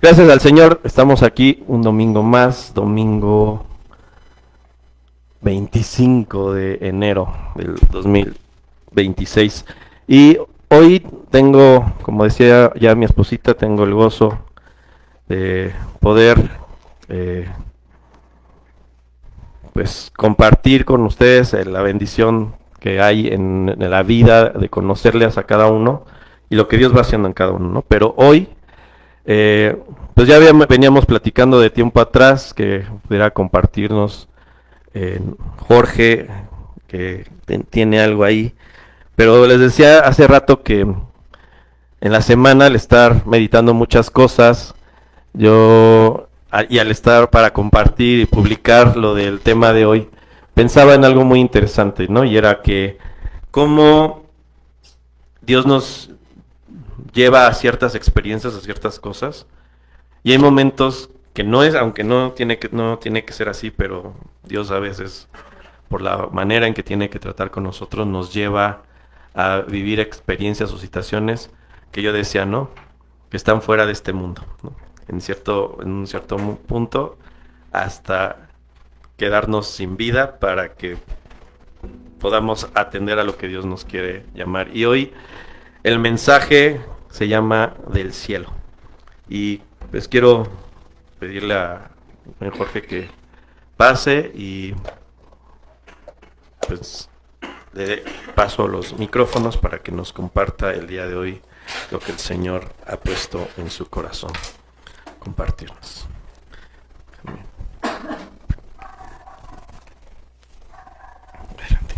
Gracias al Señor, estamos aquí un domingo más, domingo 25 de enero del 2026. Y hoy tengo, como decía ya mi esposita, tengo el gozo de poder eh, pues compartir con ustedes la bendición que hay en la vida de conocerles a cada uno y lo que Dios va haciendo en cada uno, ¿no? Pero hoy pues ya veníamos platicando de tiempo atrás que pudiera compartirnos Jorge, que tiene algo ahí. Pero les decía hace rato que en la semana, al estar meditando muchas cosas, y al estar para compartir y publicar lo del tema de hoy, pensaba en algo muy interesante, ¿no? Y era que cómo Dios nos lleva a ciertas experiencias, a ciertas cosas, y hay momentos que no es, aunque no tiene que ser así, pero Dios a veces, por la manera en que tiene que tratar con nosotros, nos lleva a vivir experiencias o situaciones que yo decía, ¿no? Que están fuera de este mundo, ¿no? En un cierto punto, hasta quedarnos sin vida para que podamos atender a lo que Dios nos quiere llamar. Y hoy el mensaje se llama del cielo. Y pues quiero pedirle a Jorge que pase y pues le paso los micrófonos para que nos comparta el día de hoy lo que el Señor ha puesto en su corazón. Compartirnos. Adelante.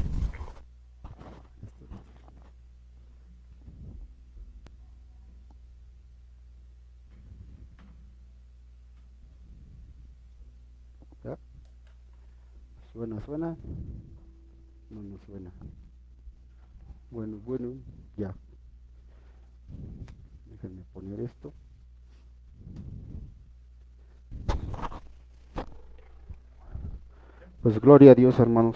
¿Ya? ¿Suena, suena? No, no suena. Bueno, bueno, ya. Déjenme poner esto. Pues gloria a Dios, hermanos.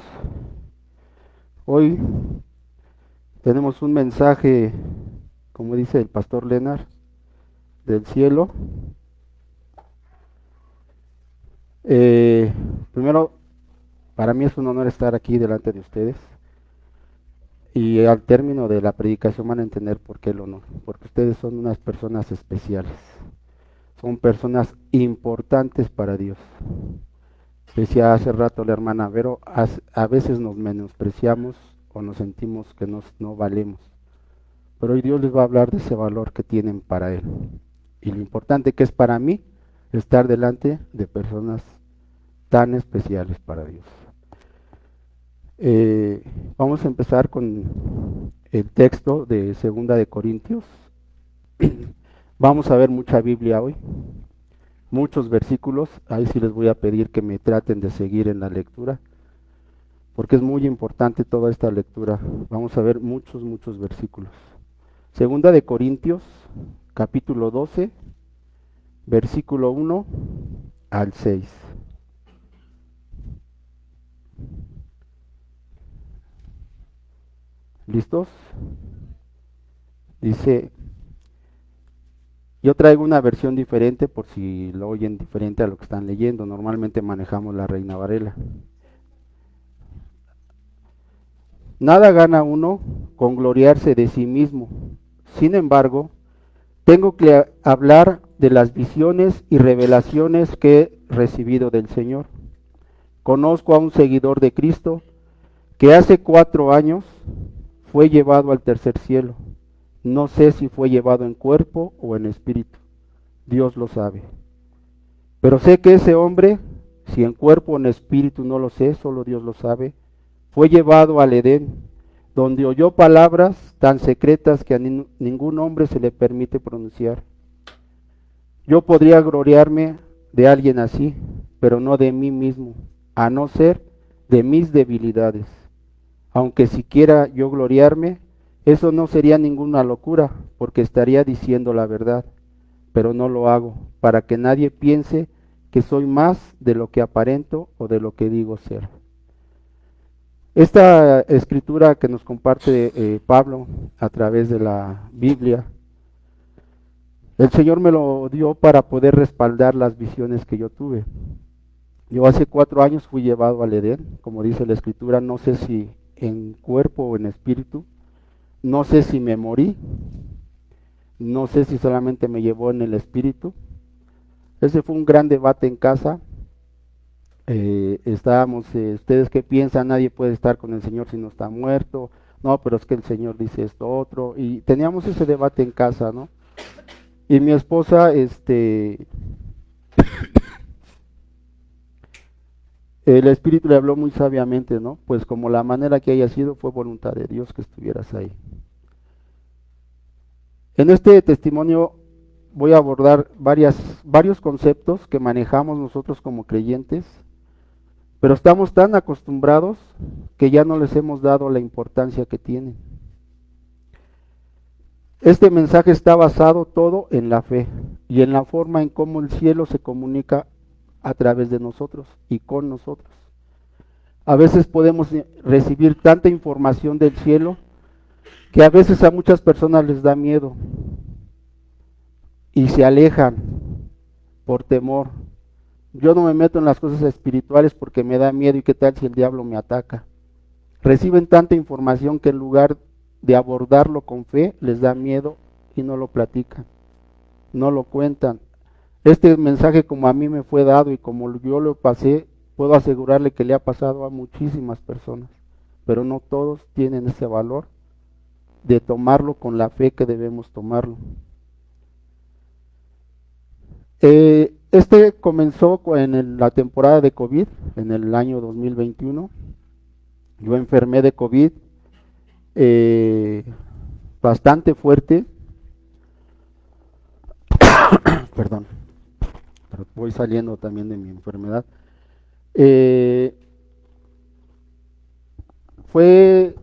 Hoy tenemos un mensaje, como dice el pastor Lenar, del cielo. Eh, Primero, para mí es un honor estar aquí delante de ustedes. Y al término de la predicación van a entender por qué el honor. Porque ustedes son unas personas especiales. Son personas importantes para Dios. Decía hace rato la hermana Vero, a veces nos menospreciamos o nos sentimos que no valemos. Pero hoy Dios les va a hablar de ese valor que tienen para Él. Y lo importante que es para mí estar delante de personas tan especiales para Dios. Vamos a empezar con el texto de Segunda de Corintios. Vamos a ver mucha Biblia hoy, muchos versículos. Ahí sí les voy a pedir que me traten de seguir en la lectura, porque es muy importante toda esta lectura. Vamos a ver muchos versículos. Segunda de Corintios, capítulo 12, versículo 1 al 6. ¿Listos? Dice, yo traigo una versión diferente por si lo oyen diferente a lo que están leyendo. Normalmente manejamos la Reina Varela. Nada gana uno con gloriarse de sí mismo. Sin embargo, tengo que hablar de las visiones y revelaciones que he recibido del Señor. Conozco a un seguidor de Cristo que hace 4 años fue llevado al tercer cielo. No sé si fue llevado en cuerpo o en espíritu. Dios lo sabe. Pero sé que ese hombre, si en cuerpo o en espíritu no lo sé, solo Dios lo sabe, fue llevado al Edén, donde oyó palabras tan secretas que a ningún hombre se le permite pronunciar. Yo podría gloriarme de alguien así, pero no de mí mismo, a no ser de mis debilidades. Aunque siquiera yo gloriarme, eso no sería ninguna locura, porque estaría diciendo la verdad, pero no lo hago, para que nadie piense que soy más de lo que aparento o de lo que digo ser. Esta escritura que nos comparte Pablo a través de la Biblia El Señor me lo dio para poder respaldar las visiones que yo tuve. Yo hace 4 años fui llevado al Edén, como dice la Escritura, no sé si en cuerpo o en espíritu, no sé si me morí, no sé si solamente me llevó en el espíritu. Ese fue un gran debate en casa. Estábamos, ¿ustedes qué piensan? Nadie puede estar con el Señor si no está muerto. No, pero es que el Señor dice esto otro. Y teníamos ese debate en casa, ¿no? Y mi esposa, el Espíritu le habló muy sabiamente, ¿no? Pues como la manera que haya sido fue voluntad de Dios que estuvieras ahí. En este testimonio voy a abordar varios conceptos que manejamos nosotros como creyentes, pero estamos tan acostumbrados que ya no les hemos dado la importancia que tienen. Este mensaje está basado todo en la fe y en la forma en cómo el cielo se comunica a través de nosotros y con nosotros. A veces podemos recibir tanta información del cielo que a veces a muchas personas les da miedo y se alejan por temor. Yo no me meto en las cosas espirituales porque me da miedo y qué tal si el diablo me ataca. Reciben tanta información que en lugar de abordarlo con fe les da miedo y no lo platican, no lo cuentan. Este mensaje como a mí me fue dado y como yo lo pasé, puedo asegurarle que le ha pasado a muchísimas personas, pero no todos tienen ese valor de tomarlo con la fe que debemos tomarlo. Este comenzó en la temporada de COVID, en el año 2021. Yo enfermé de COVID bastante fuerte. Perdón, pero voy saliendo también de mi enfermedad. Fue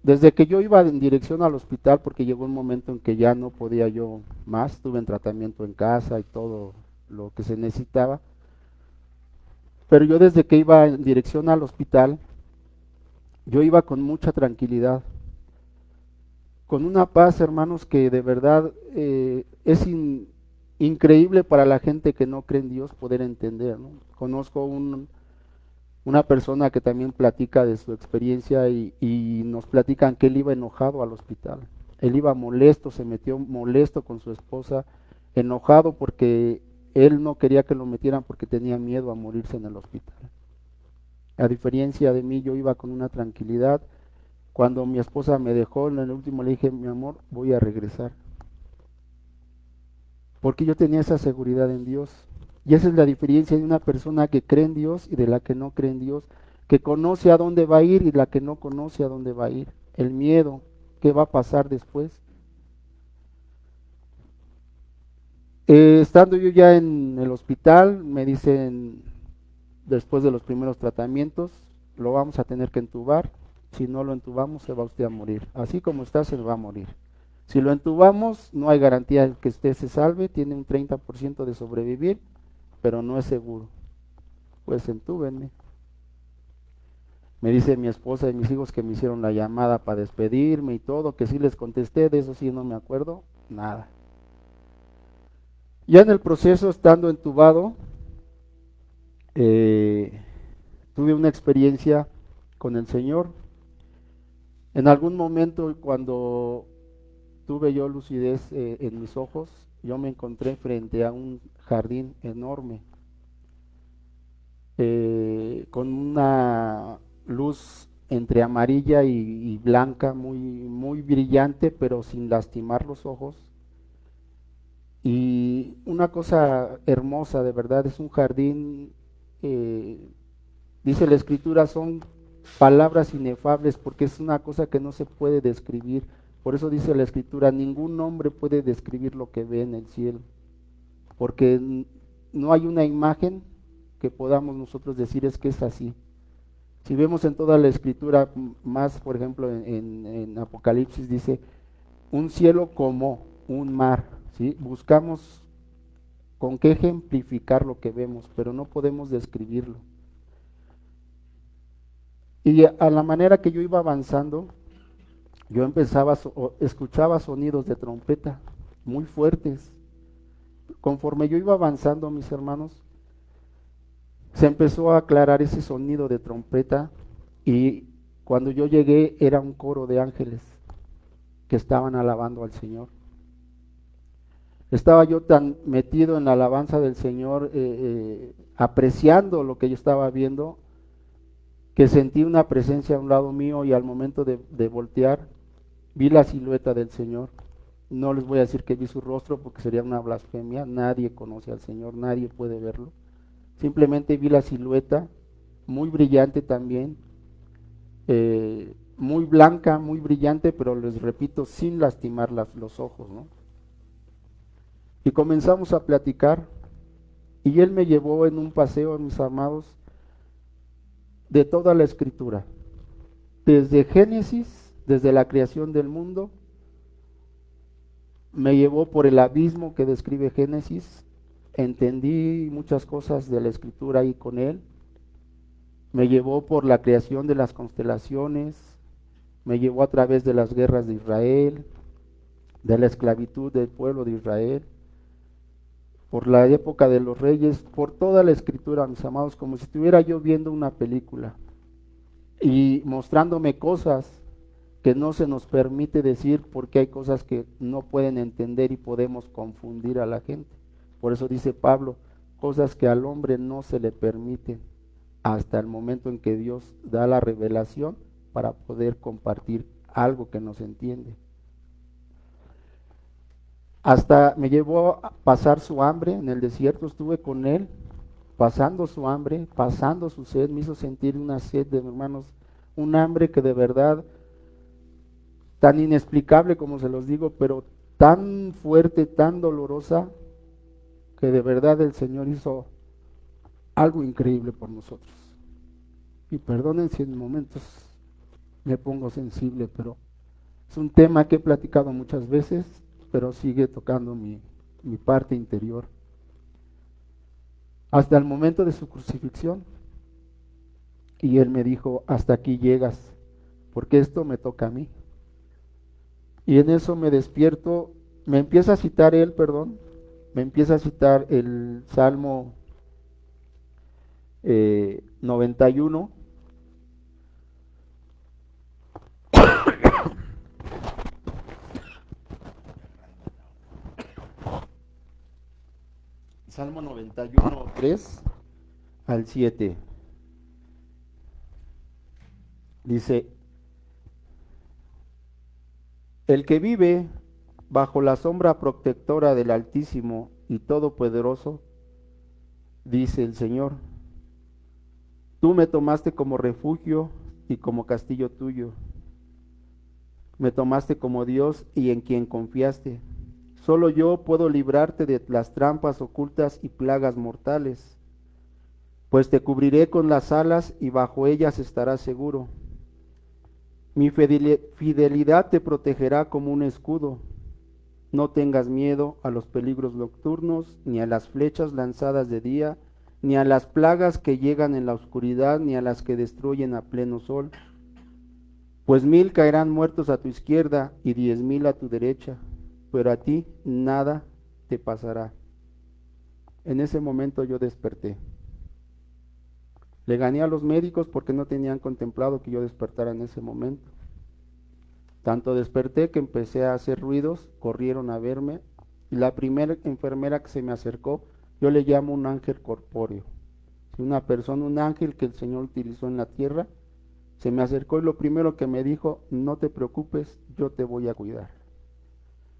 desde que yo iba en dirección al hospital, porque llegó un momento en que ya no podía yo más, estuve en tratamiento en casa y todo lo que se necesitaba, pero yo desde que iba en dirección al hospital, yo iba con mucha tranquilidad, con una paz, hermanos, que de verdad es increíble para la gente que no cree en Dios poder entender, ¿no? Conozco una persona que también platica de su experiencia y nos platican que él iba enojado al hospital. Él iba molesto, se metió molesto con su esposa, enojado porque él no quería que lo metieran porque tenía miedo a morirse en el hospital. A diferencia de mí, yo iba con una tranquilidad. Cuando mi esposa me dejó, en el último le dije, mi amor, voy a regresar. Porque yo tenía esa seguridad en Dios. Y esa es la diferencia de una persona que cree en Dios y de la que no cree en Dios, que conoce a dónde va a ir y la que no conoce a dónde va a ir. El miedo, ¿qué va a pasar después? Estando yo ya en el hospital, me dicen, después de los primeros tratamientos, lo vamos a tener que entubar. Si no lo entubamos, se va usted a morir. Así como está, se va a morir. Si lo entubamos, no hay garantía de que usted se salve, tiene un 30% de sobrevivir, pero no es seguro. Pues entúbenme. Me dice mi esposa y mis hijos que me hicieron la llamada para despedirme y todo, que sí les contesté, de eso sí no me acuerdo, nada. Ya en el proceso, estando entubado, tuve una experiencia con el Señor. En algún momento, cuando tuve yo lucidez en mis ojos, yo me encontré frente a un jardín enorme, con una luz entre amarilla y blanca, muy brillante, pero sin lastimar los ojos. Y una cosa hermosa, de verdad, es un jardín, dice la Escritura, son palabras inefables, porque es una cosa que no se puede describir. Por eso dice la Escritura, ningún hombre puede describir lo que ve en el cielo, porque no hay una imagen que podamos nosotros decir es que es así. Si vemos en toda la Escritura, más por ejemplo en Apocalipsis dice, un cielo como un mar, ¿sí? Buscamos con qué ejemplificar lo que vemos, pero no podemos describirlo. Y a la manera que yo iba avanzando, yo escuchaba sonidos de trompeta muy fuertes. Conforme yo iba avanzando, mis hermanos, se empezó a aclarar ese sonido de trompeta y cuando yo llegué era un coro de ángeles que estaban alabando al Señor. Estaba yo tan metido en la alabanza del Señor, apreciando lo que yo estaba viendo, que sentí una presencia a un lado mío y al momento de voltear vi la silueta del Señor. No les voy a decir que vi su rostro porque sería una blasfemia, nadie conoce al Señor, nadie puede verlo. Simplemente vi la silueta, muy brillante también, muy blanca, muy brillante, pero les repito, sin lastimar los ojos, ¿no? Y comenzamos a platicar y él me llevó en un paseo, mis amados, de toda la escritura, desde Génesis, desde la creación del mundo, me llevó por el abismo que describe Génesis, entendí muchas cosas de la escritura ahí con él, me llevó por la creación de las constelaciones, me llevó a través de las guerras de Israel, de la esclavitud del pueblo de Israel, por la época de los reyes, por toda la escritura, mis amados, como si estuviera yo viendo una película y mostrándome cosas que no se nos permite decir porque hay cosas que no pueden entender y podemos confundir a la gente. Por eso dice Pablo, cosas que al hombre no se le permiten hasta el momento en que Dios da la revelación para poder compartir algo que no se entiende. Hasta me llevó a pasar su hambre en el desierto, estuve con él, pasando su hambre, pasando su sed, me hizo sentir una sed de hermanos, un hambre que de verdad, tan inexplicable como se los digo, pero tan fuerte, tan dolorosa, que de verdad el Señor hizo algo increíble por nosotros. Y perdonen si en momentos me pongo sensible, pero es un tema que he platicado muchas veces, pero sigue tocando mi parte interior. Hasta el momento de su crucifixión. Y él me dijo, hasta aquí llegas, porque esto me toca a mí. Y en eso me despierto, me empieza a citar él, perdón, me empieza a citar el Salmo 91. Salmo 91, 3 al 7. Dice, el que vive bajo la sombra protectora del Altísimo y Todopoderoso, dice el Señor, tú me tomaste como refugio y como castillo tuyo. Me tomaste como Dios y en quien confiaste. Solo yo puedo librarte de las trampas ocultas y plagas mortales, pues te cubriré con las alas y bajo ellas estarás seguro. Mi fidelidad te protegerá como un escudo. No tengas miedo a los peligros nocturnos, ni a las flechas lanzadas de día, ni a las plagas que llegan en la oscuridad, ni a las que destruyen a pleno sol. Pues 1000 caerán muertos a tu izquierda y 10,000 a tu derecha, pero a ti nada te pasará. En ese momento yo desperté. Le gané a los médicos porque no tenían contemplado que yo despertara en ese momento. Tanto desperté que empecé a hacer ruidos, corrieron a verme, y la primera enfermera que se me acercó, yo le llamo un ángel corpóreo. Una persona, un ángel que el Señor utilizó en la tierra, se me acercó y lo primero que me dijo, no te preocupes, yo te voy a cuidar.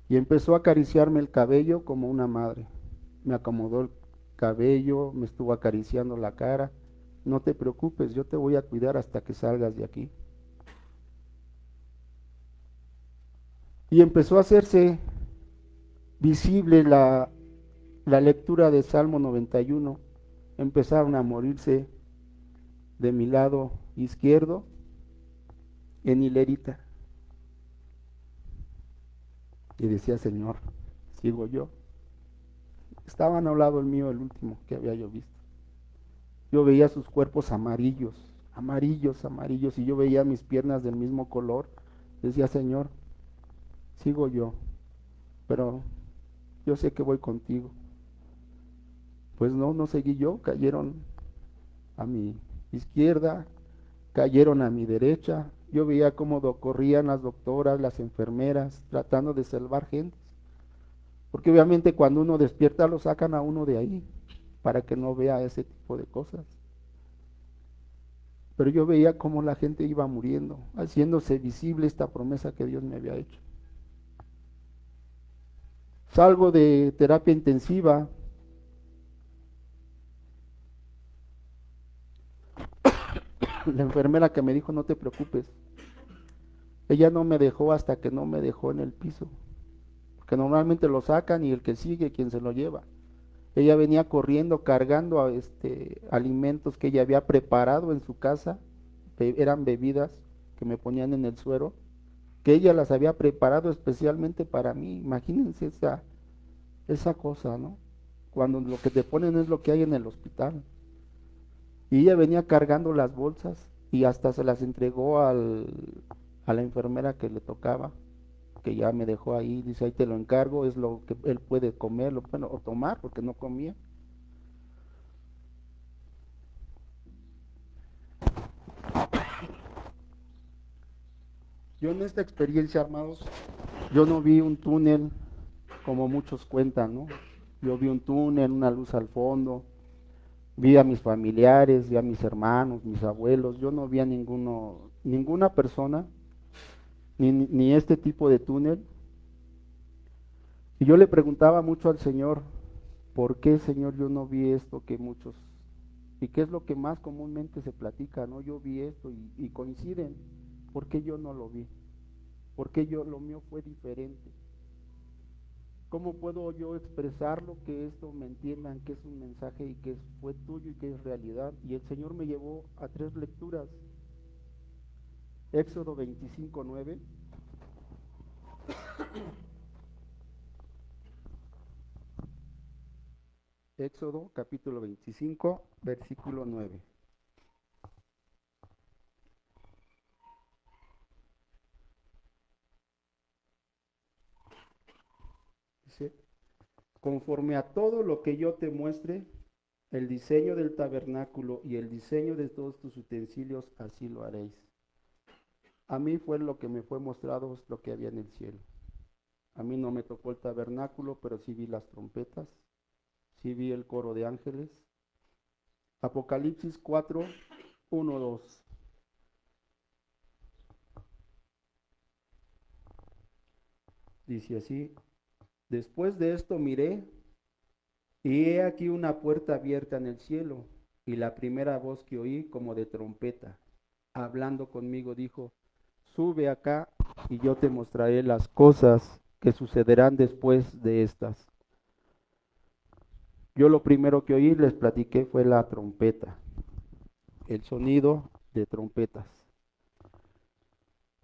Y empezó a acariciarme el cabello como una madre. Me acomodó el cabello, me estuvo acariciando la cara. No te preocupes, yo te voy a cuidar hasta que salgas de aquí. Y empezó a hacerse visible la lectura de Salmo 91. Empezaron a morirse de mi lado izquierdo en hilerita. Y decía, Señor, sigo yo. Estaban a un lado el mío, el último que había yo visto. Yo veía sus cuerpos amarillos, amarillos, amarillos, y yo veía mis piernas del mismo color. Decía, Señor, sigo yo, pero yo sé que voy contigo. Pues no, no seguí yo, cayeron a mi izquierda, cayeron a mi derecha. Yo veía cómo corrían las doctoras, las enfermeras, tratando de salvar gente. Porque obviamente cuando uno despierta lo sacan a uno de ahí, para que no vea ese tipo de cosas. Pero yo veía cómo la gente iba muriendo, haciéndose visible esta promesa que Dios me había hecho. Salgo de terapia intensiva. La enfermera que me dijo no te preocupes, ella no me dejó hasta que no me dejó en el piso, porque normalmente lo sacan y el que sigue quien se lo lleva. Ella venía corriendo cargando alimentos que ella había preparado en su casa, eran bebidas que me ponían en el suero, que ella las había preparado especialmente para mí. Imagínense esa cosa, ¿no? Cuando lo que te ponen es lo que hay en el hospital. Y ella venía cargando las bolsas y hasta se las entregó a la enfermera que le tocaba, que ya me dejó ahí. Dice, ahí te lo encargo, es lo que él puede comer, bueno, o tomar, porque no comía. Yo en esta experiencia, amados, yo no vi un túnel como muchos cuentan, ¿no? Yo vi un túnel, una luz al fondo, vi a mis familiares, vi a mis hermanos, mis abuelos, yo no vi a ninguna persona, ni este tipo de túnel. Y yo le preguntaba mucho al Señor, ¿por qué, Señor, yo no vi esto que muchos, y qué es lo que más comúnmente se platica, ¿no? Yo vi esto y coinciden, ¿por qué yo no lo vi? ¿Por qué lo mío fue diferente? ¿Cómo puedo yo expresarlo, que esto me entiendan, que es un mensaje y que fue tuyo y que es realidad? Y el Señor me llevó a 3 lecturas. Éxodo 25:9. Éxodo capítulo 25, versículo 9. Dice, conforme a todo lo que yo te muestre, el diseño del tabernáculo y el diseño de todos tus utensilios, así lo haréis. A mí fue lo que me fue mostrado, lo que había en el cielo. A mí no me tocó el tabernáculo, pero sí vi las trompetas, sí vi el coro de ángeles. Apocalipsis 4, 1, 2. Dice así, después de esto miré, y he aquí una puerta abierta en el cielo, y la primera voz que oí como de trompeta, hablando conmigo, dijo, sube acá y yo te mostraré las cosas que sucederán después de estas. Yo lo primero que oí, les platiqué, fue la trompeta, el sonido de trompetas.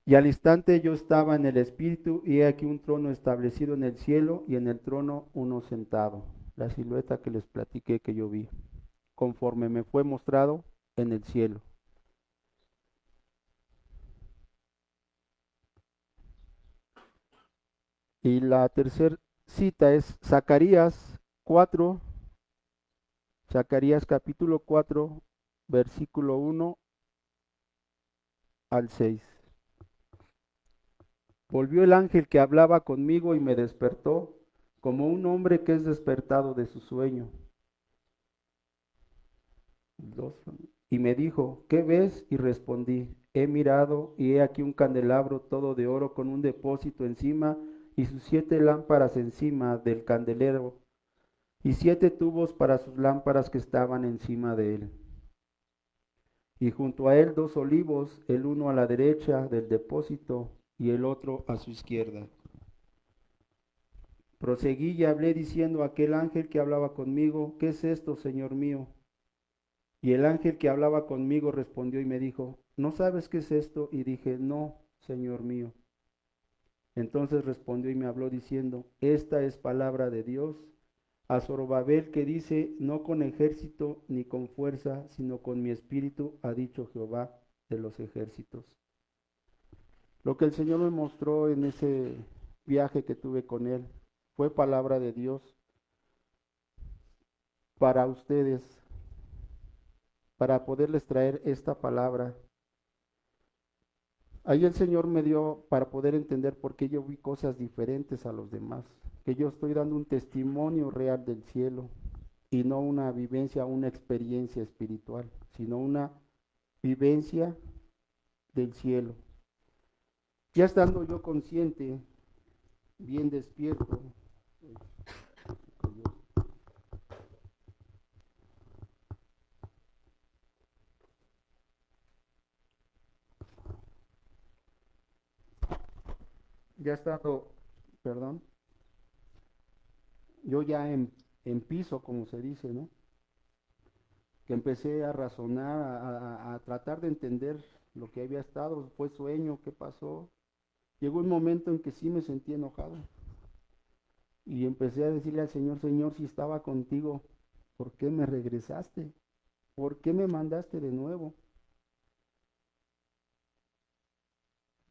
Y al instante yo estaba en el espíritu y he aquí un trono establecido en el cielo y en el trono uno sentado. La silueta que les platiqué que yo vi, conforme me fue mostrado en el cielo. Y la tercera cita es Zacarías 4, Zacarías capítulo 4, versículo 1 al 6. Volvió el ángel que hablaba conmigo y me despertó como un hombre que es despertado de su sueño. Y me dijo, ¿qué ves? Y respondí, he mirado y he aquí un candelabro todo de oro con un depósito encima y sus 7 lámparas encima del candelero y 7 tubos para sus lámparas que estaban encima de él. Y junto a él 2 olivos, el uno a la derecha del depósito y el otro a su izquierda. Proseguí y hablé diciendo a aquel ángel que hablaba conmigo, ¿qué es esto, Señor mío? Y el ángel que hablaba conmigo respondió y me dijo, ¿no sabes qué es esto? Y dije, no, Señor mío. Entonces respondió y me habló diciendo, esta es palabra de Dios a Zorobabel que dice, no con ejército ni con fuerza, sino con mi espíritu, ha dicho Jehová de los ejércitos. Lo que el Señor me mostró en ese viaje que tuve con él fue palabra de Dios. para ustedes, para poderles traer esta palabra. Ahí el Señor me dio para poder entender por qué yo vi cosas diferentes a los demás, que yo estoy dando un testimonio real del cielo y no una vivencia, una experiencia espiritual, sino una vivencia del cielo. Ya estando yo consciente, bien despierto, ya estando, perdón, yo ya en piso, como se dice, ¿no? Que empecé a razonar, a tratar de entender lo que había estado, fue sueño, qué pasó. Llegó un momento en que sí me sentí enojado y empecé a decirle al Señor, Señor, si estaba contigo, ¿por qué me regresaste? ¿Por qué me mandaste de nuevo?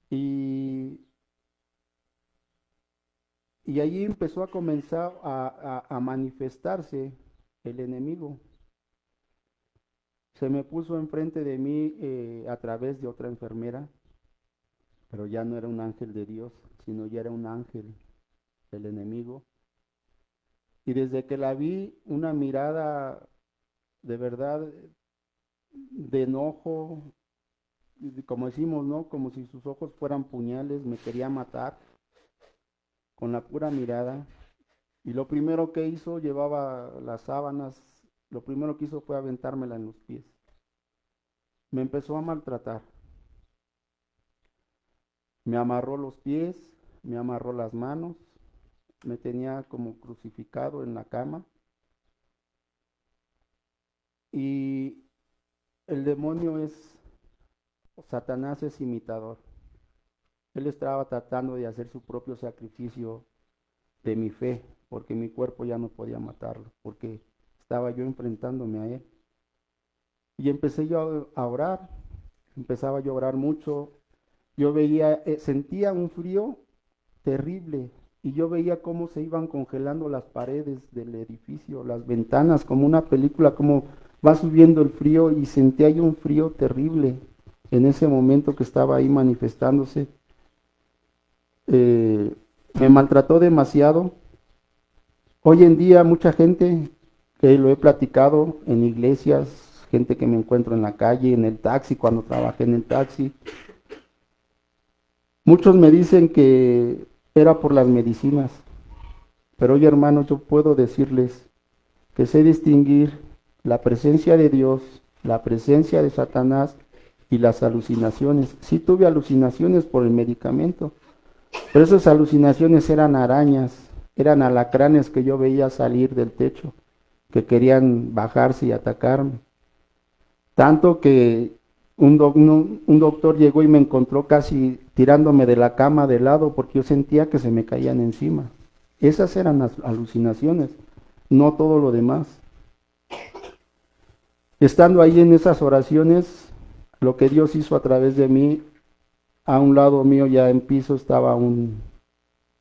Y, y allí empezó a comenzar a manifestarse el enemigo. Se me puso enfrente de mí a través de otra enfermera, pero ya no era un ángel de Dios, sino ya era un ángel del enemigo. Y desde que la vi, una mirada de verdad de enojo, como decimos, ¿no? Como si sus ojos fueran puñales, me quería matar con la pura mirada. Y lo primero que hizo, llevaba las sábanas, lo primero que hizo fue aventármela en los pies. Me empezó a maltratar. Me amarró los pies, me amarró las manos, me tenía como crucificado en la cama. Y el demonio Satanás es imitador. Él estaba tratando de hacer su propio sacrificio de mi fe, porque mi cuerpo ya no podía matarlo, porque estaba yo enfrentándome a él. Y empecé yo a orar, empezaba yo a orar mucho. Yo veía, sentía un frío terrible y yo veía cómo se iban congelando las paredes del edificio, las ventanas, como una película, como va subiendo el frío y sentía yo un frío terrible en ese momento que estaba ahí manifestándose. Me maltrató demasiado. Hoy en día mucha gente, que lo he platicado en iglesias, gente que me encuentro en la calle, en el taxi, cuando trabajé en el taxi, muchos me dicen que era por las medicinas, pero hoy hermanos yo puedo decirles que sé distinguir la presencia de Dios, la presencia de Satanás y las alucinaciones. Sí tuve alucinaciones por el medicamento, pero esas alucinaciones eran arañas, eran alacranes que yo veía salir del techo, que querían bajarse y atacarme. Tanto que un doctor llegó y me encontró casi tirándome de la cama de lado porque yo sentía que se me caían encima. Esas eran las alucinaciones, no todo lo demás. Estando ahí en esas oraciones, lo que Dios hizo a través de mí, a un lado mío ya en piso estaba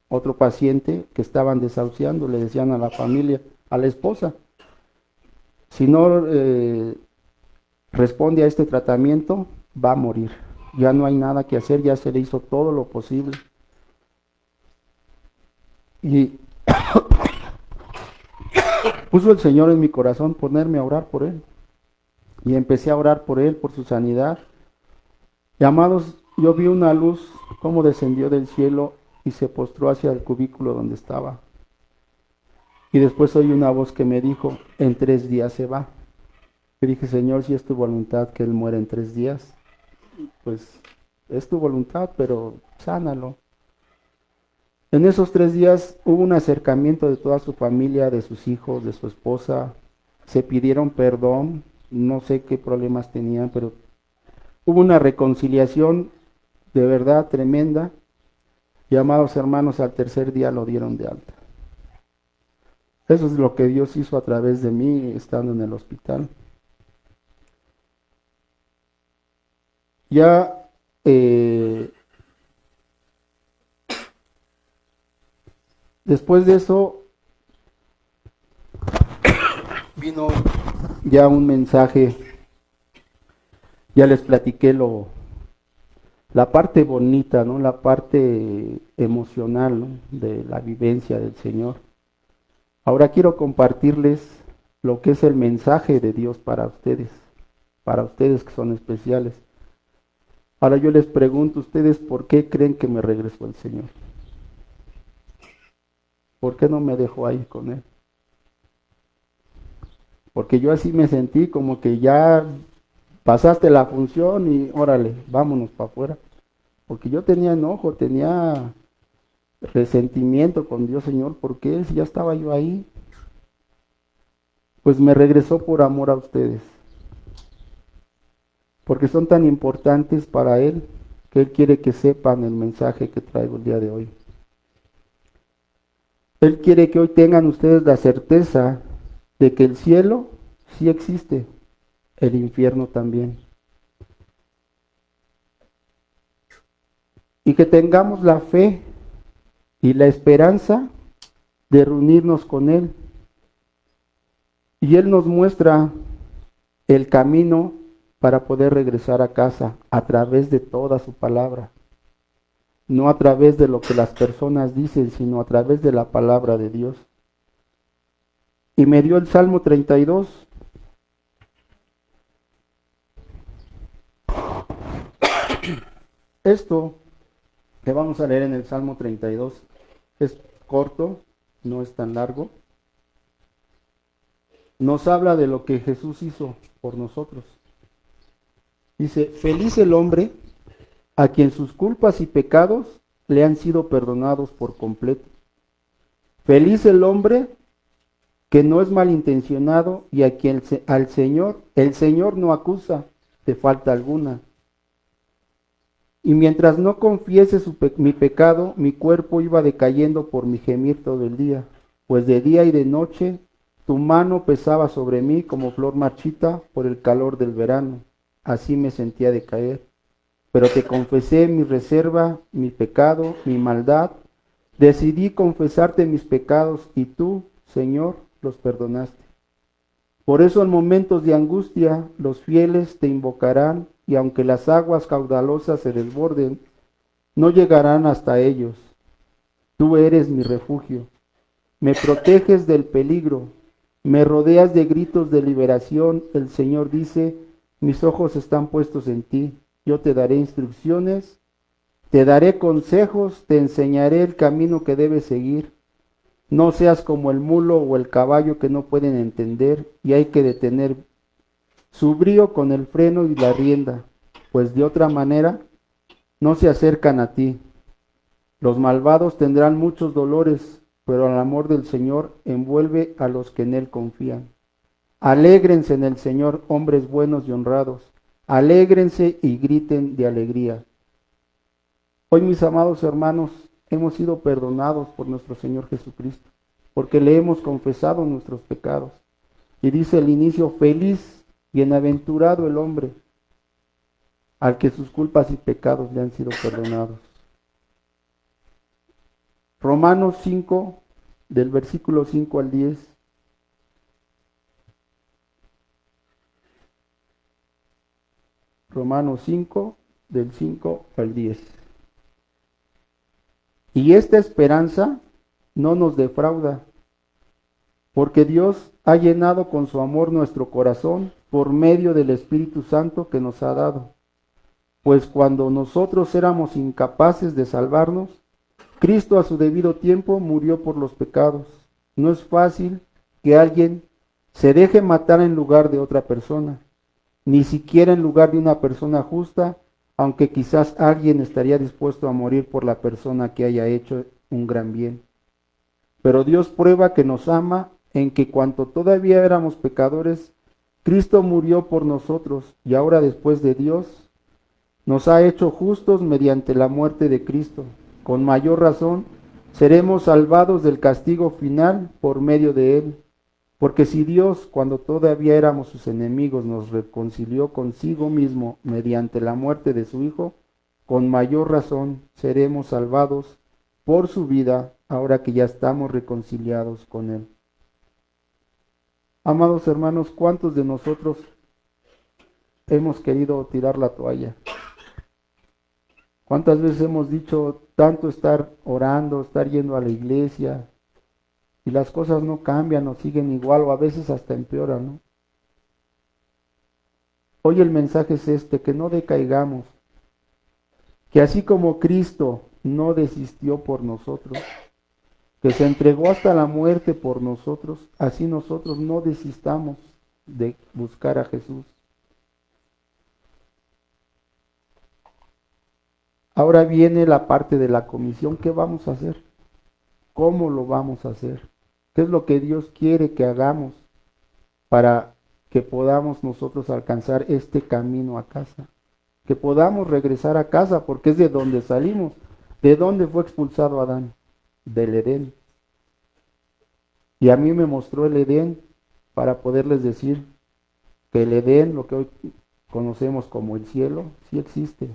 otro paciente que estaban desahuciando, le decían a la familia, a la esposa, si no responde a este tratamiento, va a morir. Ya no hay nada que hacer, ya se le hizo todo lo posible. Y puso el Señor en mi corazón ponerme a orar por él. Y empecé a orar por él, por su sanidad. Y amados, yo vi una luz como descendió del cielo y se postró hacia el cubículo donde estaba. Y después oí una voz que me dijo, en 3 días se va. Y dije, Señor, si es tu voluntad que él muera en 3 días, pues es tu voluntad, pero sánalo. En esos 3 días hubo un acercamiento de toda su familia, de sus hijos, de su esposa. Se pidieron perdón, no sé qué problemas tenían, pero hubo una reconciliación de verdad tremenda. Y amados hermanos, al 3er día lo dieron de alta. Eso es lo que Dios hizo a través de mí estando en el hospital. Ya después de eso vino ya un mensaje, ya les platiqué la parte bonita, ¿no? La parte emocional, ¿no? De la vivencia del Señor. Ahora quiero compartirles lo que es el mensaje de Dios para ustedes que son especiales. Ahora yo les pregunto, ¿ustedes por qué creen que me regresó el Señor? ¿Por qué no me dejó ahí con Él? Porque yo así me sentí como que ya pasaste la función y órale, vámonos para afuera. Porque yo tenía enojo, tenía resentimiento con Dios, Señor, ¿por qué? Si ya estaba yo ahí. Pues me regresó por amor a ustedes. Porque son tan importantes para Él que Él quiere que sepan el mensaje que traigo el día de hoy. Él quiere que hoy tengan ustedes la certeza de que el cielo sí existe, el infierno también. Y que tengamos la fe y la esperanza de reunirnos con Él. Y Él nos muestra el camino para poder regresar a casa a través de toda su palabra. No a través de lo que las personas dicen, sino a través de la palabra de Dios. Y me dio el Salmo 32. Esto que vamos a leer en el Salmo 32 es corto, no es tan largo. Nos habla de lo que Jesús hizo por nosotros. Dice, feliz el hombre a quien sus culpas y pecados le han sido perdonados por completo. Feliz el hombre que no es malintencionado y a quien el Señor no acusa de falta alguna. Y mientras no confiese mi pecado, mi cuerpo iba decayendo por mi gemir todo el día, pues de día y de noche tu mano pesaba sobre mí como flor marchita por el calor del verano. Así me sentía decaer. Pero te confesé mi reserva, mi pecado, mi maldad. Decidí confesarte mis pecados y tú, Señor, los perdonaste. Por eso en momentos de angustia los fieles te invocarán y aunque las aguas caudalosas se desborden, no llegarán hasta ellos. Tú eres mi refugio. Me proteges del peligro. Me rodeas de gritos de liberación. El Señor dice, mis ojos están puestos en ti. Yo te daré instrucciones, te daré consejos, te enseñaré el camino que debes seguir. No seas como el mulo o el caballo que no pueden entender y hay que detener su brío con el freno y la rienda, pues de otra manera no se acercan a ti. Los malvados tendrán muchos dolores, pero el amor del Señor envuelve a los que en Él confían. Alégrense en el Señor, hombres buenos y honrados. Alégrense y griten de alegría. Hoy, mis amados hermanos, hemos sido perdonados por nuestro Señor Jesucristo, porque le hemos confesado nuestros pecados. Y dice el inicio, feliz, bienaventurado el hombre, al que sus culpas y pecados le han sido perdonados. Romanos 5, del versículo 5 al 10. Romanos 5, del 5 al 10. Y esta esperanza no nos defrauda, porque Dios ha llenado con su amor nuestro corazón por medio del Espíritu Santo que nos ha dado. Pues cuando nosotros éramos incapaces de salvarnos, Cristo a su debido tiempo murió por los pecados. No es fácil que alguien se deje matar en lugar de otra persona, ni siquiera en lugar de una persona justa, aunque quizás alguien estaría dispuesto a morir por la persona que haya hecho un gran bien. Pero Dios prueba que nos ama en que cuando todavía éramos pecadores, Cristo murió por nosotros y ahora después de Dios nos ha hecho justos mediante la muerte de Cristo. Con mayor razón, seremos salvados del castigo final por medio de Él. Porque si Dios, cuando todavía éramos sus enemigos, nos reconcilió consigo mismo mediante la muerte de su Hijo, con mayor razón seremos salvados por su vida, ahora que ya estamos reconciliados con Él. Amados hermanos, ¿cuántos de nosotros hemos querido tirar la toalla? ¿Cuántas veces hemos dicho tanto estar orando, estar yendo a la iglesia, y las cosas no cambian o siguen igual o a veces hasta empeoran, ¿no? Hoy el mensaje es este, que no decaigamos, que así como Cristo no desistió por nosotros, que se entregó hasta la muerte por nosotros, así nosotros no desistamos de buscar a Jesús. Ahora viene la parte de la comisión. ¿Qué vamos a hacer? ¿Cómo lo vamos a hacer? ¿Qué es lo que Dios quiere que hagamos para que podamos nosotros alcanzar este camino a casa? Que podamos regresar a casa, porque es de donde salimos. ¿De dónde fue expulsado Adán? Del Edén. Y a mí me mostró el Edén para poderles decir que el Edén, lo que hoy conocemos como el cielo, sí existe.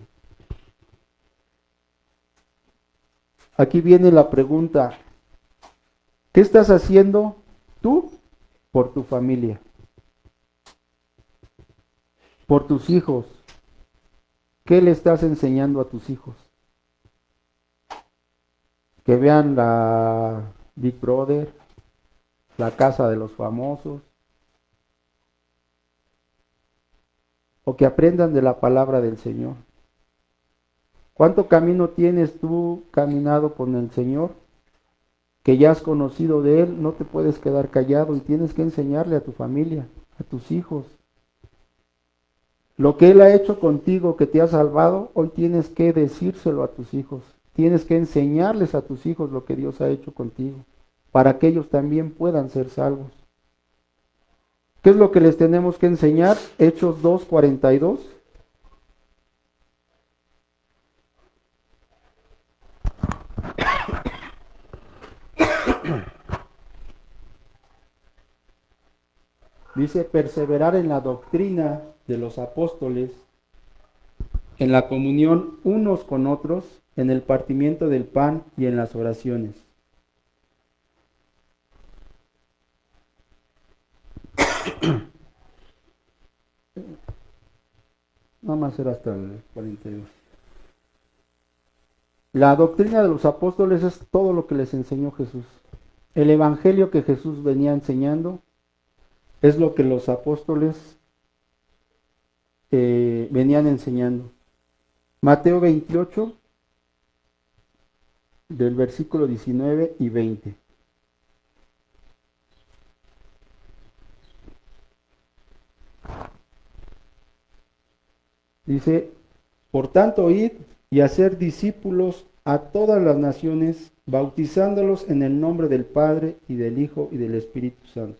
Aquí viene la pregunta, ¿qué estás haciendo tú por tu familia? Por tus hijos. ¿Qué le estás enseñando a tus hijos? Que vean la Big Brother, la casa de los famosos, o que aprendan de la palabra del Señor. ¿Cuánto camino tienes tú caminado con el Señor? Que ya has conocido de Él, no te puedes quedar callado y tienes que enseñarle a tu familia, a tus hijos. Lo que Él ha hecho contigo, que te ha salvado, hoy tienes que decírselo a tus hijos. Tienes que enseñarles a tus hijos lo que Dios ha hecho contigo, para que ellos también puedan ser salvos. ¿Qué es lo que les tenemos que enseñar? Hechos 2:42. Dice, perseverar en la doctrina de los apóstoles, en la comunión unos con otros, en el partimiento del pan y en las oraciones. Nada más era hasta el 42. La doctrina de los apóstoles es todo lo que les enseñó Jesús. El evangelio que Jesús venía enseñando es lo que los apóstoles venían enseñando. Mateo 28, del versículo 19 y 20. Dice, por tanto, id y hacer discípulos a todas las naciones, bautizándolos en el nombre del Padre y del Hijo y del Espíritu Santo,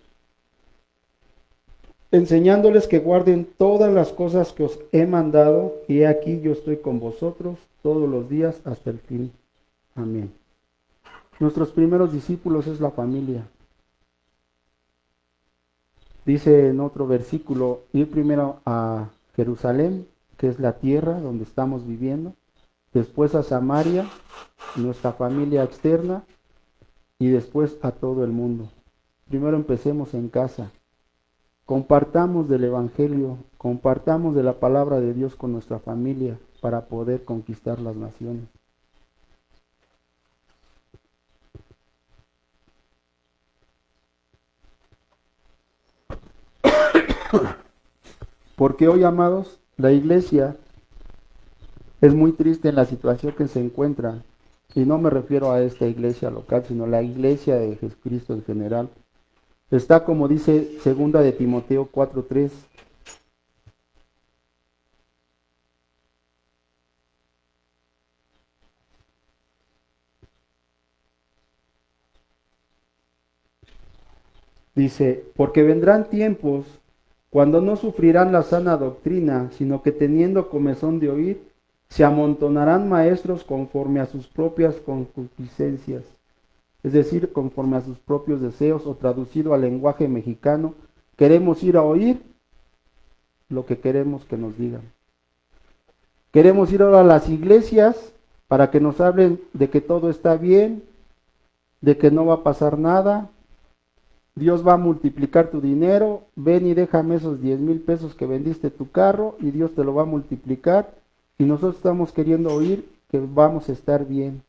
enseñándoles que guarden todas las cosas que os he mandado, y he aquí yo estoy con vosotros todos los días hasta el fin. Amén. Nuestros primeros discípulos es la familia. Dice en otro versículo, ir primero a Jerusalén, que es la tierra donde estamos viviendo, después a Samaria, nuestra familia externa, y después a todo el mundo. Primero empecemos en casa. Compartamos del Evangelio, compartamos de la palabra de Dios con nuestra familia para poder conquistar las naciones. Porque hoy, amados, la iglesia es muy triste en la situación que se encuentra, y no me refiero a esta iglesia local, sino la iglesia de Jesucristo en general. Está como dice 2 de Timoteo 4:3. Dice, porque vendrán tiempos cuando no sufrirán la sana doctrina, sino que teniendo comezón de oír, se amontonarán maestros conforme a sus propias concupiscencias, es decir, conforme a sus propios deseos, o traducido al lenguaje mexicano, queremos ir a oír lo que queremos que nos digan. Queremos ir ahora a las iglesias para que nos hablen de que todo está bien, de que no va a pasar nada, Dios va a multiplicar tu dinero, ven y déjame esos 10,000 pesos que vendiste tu carro y Dios te lo va a multiplicar y nosotros estamos queriendo oír que vamos a estar bien.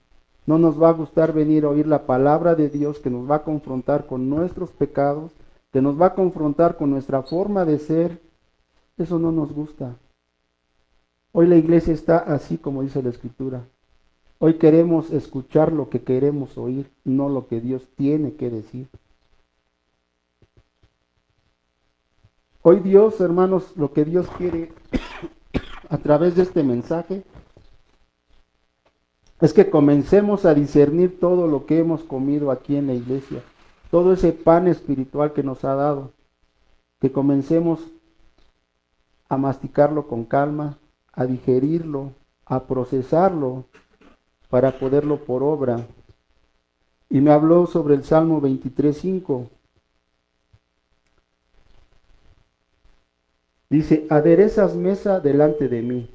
No nos va a gustar venir a oír la palabra de Dios que nos va a confrontar con nuestros pecados, que nos va a confrontar con nuestra forma de ser. Eso no nos gusta. Hoy la iglesia está así como dice la Escritura. Hoy queremos escuchar lo que queremos oír, no lo que Dios tiene que decir. Hoy Dios, hermanos, lo que Dios quiere a través de este mensaje es que comencemos a discernir todo lo que hemos comido aquí en la iglesia, todo ese pan espiritual que nos ha dado, que comencemos a masticarlo con calma, a digerirlo, a procesarlo para poderlo por obra. Y me habló sobre el Salmo 23:5. Dice, aderezas mesa delante de mí.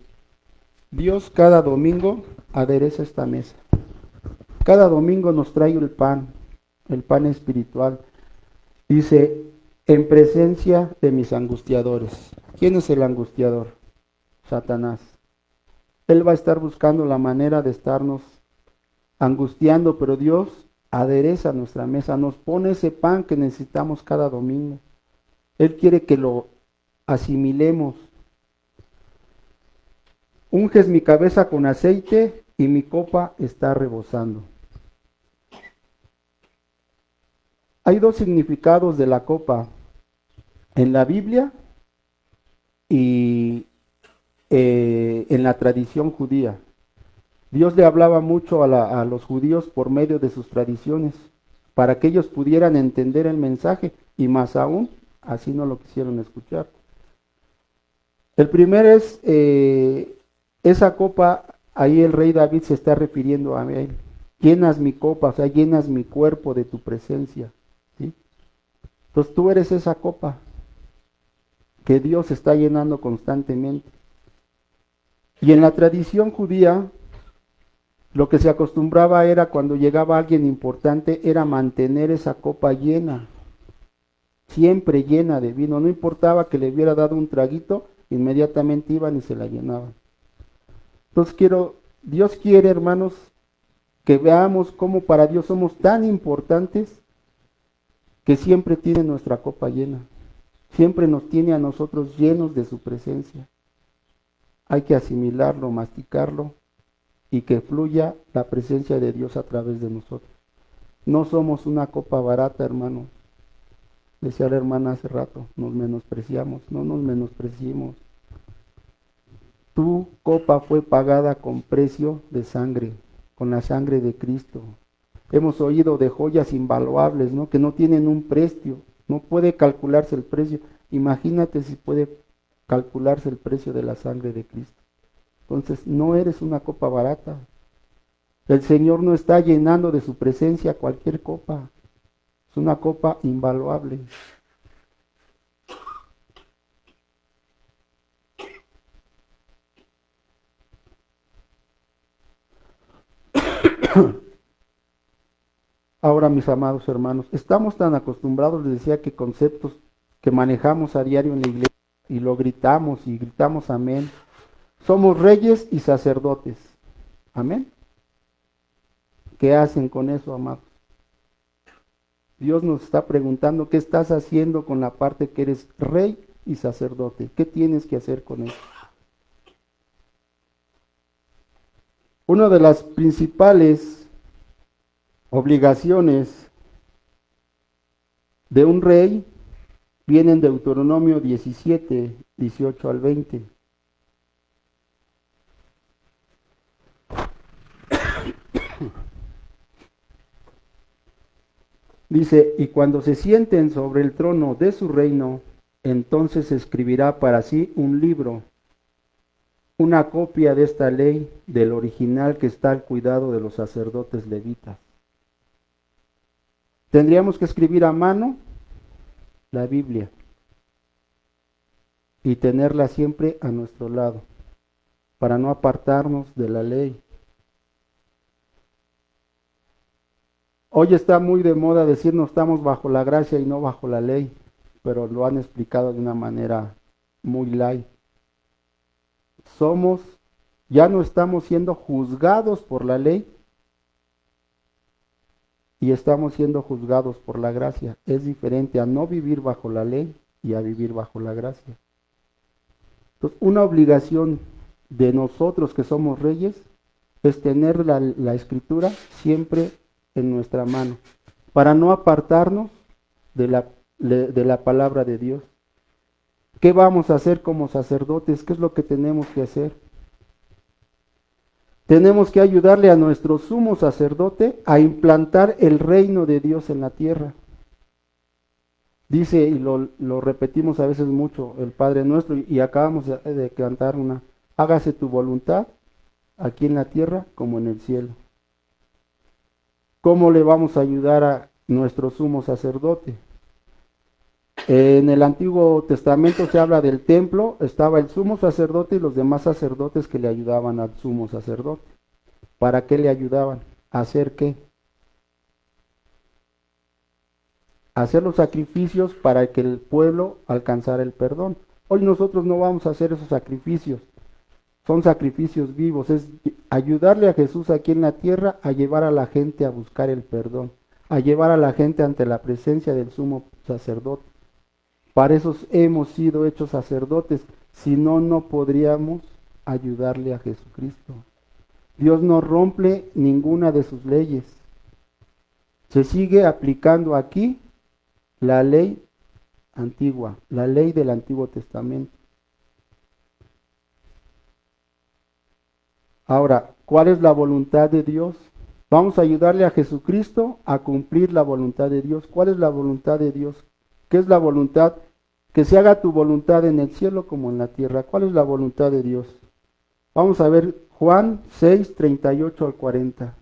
Dios cada domingo adereza esta mesa. Cada domingo nos trae el pan espiritual. Dice, en presencia de mis angustiadores. ¿Quién es el angustiador? Satanás. Él va a estar buscando la manera de estarnos angustiando, pero Dios adereza nuestra mesa, nos pone ese pan que necesitamos cada domingo. Él quiere que lo asimilemos. Unges mi cabeza con aceite y mi copa está rebosando. Hay dos significados de la copa en la Biblia y en la tradición judía. Dios le hablaba mucho a los judíos por medio de sus tradiciones, para que ellos pudieran entender el mensaje, y más aún, así no lo quisieron escuchar. El primero es, esa copa, ahí el rey David se está refiriendo a él. Llenas mi copa, o sea, llenas mi cuerpo de tu presencia. ¿Sí? Entonces tú eres esa copa que Dios está llenando constantemente. Y en la tradición judía, lo que se acostumbraba era cuando llegaba alguien importante, era mantener esa copa llena, siempre llena de vino. No importaba que le hubiera dado un traguito, inmediatamente iban y se la llenaban. Entonces Dios quiere, hermanos, que veamos cómo para Dios somos tan importantes que siempre tiene nuestra copa llena. Siempre nos tiene a nosotros llenos de su presencia. Hay que asimilarlo, masticarlo y que fluya la presencia de Dios a través de nosotros. No somos una copa barata, hermanos. Decía la hermana hace rato, nos menospreciamos, no nos menospreciemos. Tu copa fue pagada con precio de sangre, con la sangre de Cristo. Hemos oído de joyas invaluables, ¿no? Que no tienen un precio, no puede calcularse el precio. Imagínate si puede calcularse el precio de la sangre de Cristo. Entonces, no eres una copa barata. El Señor no está llenando de su presencia cualquier copa. Es una copa invaluable. Ahora, mis amados hermanos, estamos tan acostumbrados, les decía, que conceptos que manejamos a diario en la iglesia y lo gritamos y gritamos amén. Somos reyes y sacerdotes. Amén. ¿Qué hacen con eso, amados? Dios nos está preguntando qué estás haciendo con la parte que eres rey y sacerdote. ¿Qué tienes que hacer con eso? Una de las principales obligaciones de un rey viene en Deuteronomio 17, 18 al 20. Dice, y cuando se sienten sobre el trono de su reino, entonces escribirá para sí un libro, una copia de esta ley del original que está al cuidado de los sacerdotes levitas. Tendríamos que escribir a mano la Biblia y tenerla siempre a nuestro lado para no apartarnos de la ley. Hoy está muy de moda decir no estamos bajo la gracia y no bajo la ley, pero lo han explicado de una manera muy light. Ya no estamos siendo juzgados por la ley y estamos siendo juzgados por la gracia. Es diferente a no vivir bajo la ley y a vivir bajo la gracia. Entonces, una obligación de nosotros que somos reyes es tener la escritura siempre en nuestra mano, para no apartarnos de la palabra de Dios. ¿Qué vamos a hacer como sacerdotes? ¿Qué es lo que tenemos que hacer? Tenemos que ayudarle a nuestro sumo sacerdote a implantar el reino de Dios en la tierra. Dice, y lo repetimos a veces mucho, el Padre Nuestro, y acabamos de cantar una, hágase tu voluntad aquí en la tierra como en el cielo. ¿Cómo le vamos a ayudar a nuestro sumo sacerdote? En el Antiguo Testamento se habla del templo, estaba el sumo sacerdote y los demás sacerdotes que le ayudaban al sumo sacerdote. ¿Para qué le ayudaban? ¿A hacer qué? Hacer los sacrificios para que el pueblo alcanzara el perdón. Hoy nosotros no vamos a hacer esos sacrificios, son sacrificios vivos, es ayudarle a Jesús aquí en la tierra a llevar a la gente a buscar el perdón, a llevar a la gente ante la presencia del sumo sacerdote. Para eso hemos sido hechos sacerdotes, si no, no podríamos ayudarle a Jesucristo. Dios no rompe ninguna de sus leyes. Se sigue aplicando aquí la ley antigua, la ley del Antiguo Testamento. Ahora, ¿cuál es la voluntad de Dios? Vamos a ayudarle a Jesucristo a cumplir la voluntad de Dios. ¿Cuál es la voluntad de Dios? ¿Qué es la voluntad? Que se haga tu voluntad en el cielo como en la tierra. ¿Cuál es la voluntad de Dios? Vamos a ver Juan 6, 38 al 40.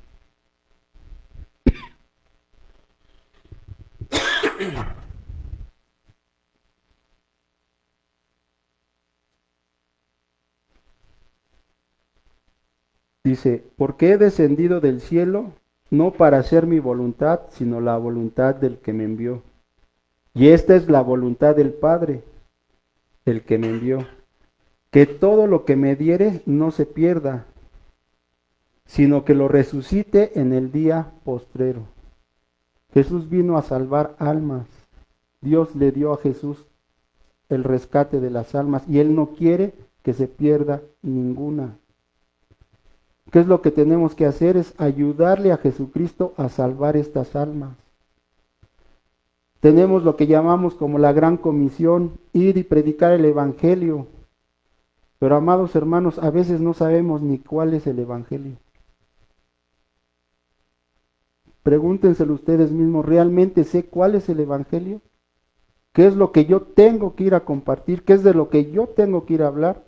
Dice, porque he descendido del cielo, no para hacer mi voluntad, sino la voluntad del que me envió. Y esta es la voluntad del Padre, el que me envió, que todo lo que me diere no se pierda, sino que lo resucite en el día postrero. Jesús vino a salvar almas. Dios le dio a Jesús el rescate de las almas y Él no quiere que se pierda ninguna. ¿Qué es lo que tenemos que hacer? Es ayudarle a Jesucristo a salvar estas almas. Tenemos lo que llamamos como la gran comisión, ir y predicar el Evangelio. Pero amados hermanos, a veces no sabemos ni cuál es el Evangelio. Pregúntenselo ustedes mismos, ¿realmente sé cuál es el Evangelio? ¿Qué es lo que yo tengo que ir a compartir? ¿Qué es de lo que yo tengo que ir a hablar?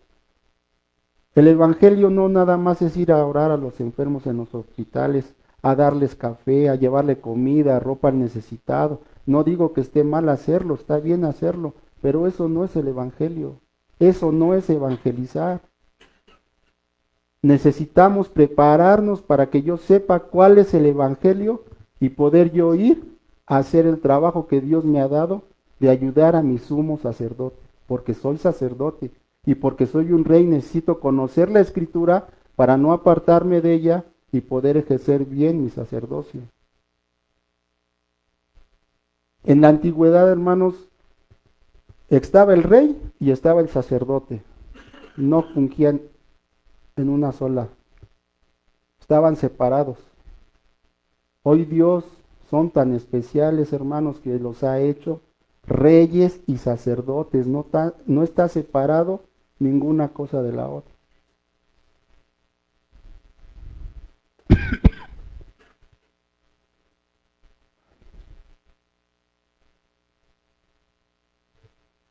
El Evangelio no nada más es ir a orar a los enfermos en los hospitales, a darles café, a llevarle comida, ropa al necesitado. No digo que esté mal hacerlo, está bien hacerlo, pero eso no es el Evangelio. Eso no es evangelizar. Necesitamos prepararnos para que yo sepa cuál es el Evangelio y poder yo ir a hacer el trabajo que Dios me ha dado de ayudar a mi sumo sacerdote, porque soy sacerdote y porque soy un rey necesito conocer la Escritura para no apartarme de ella y poder ejercer bien mi sacerdocio. En la antigüedad, hermanos, estaba el rey y estaba el sacerdote. No fungían en una sola. Estaban separados. Hoy Dios son tan especiales, hermanos, que los ha hecho reyes y sacerdotes. No está separado ninguna cosa de la otra.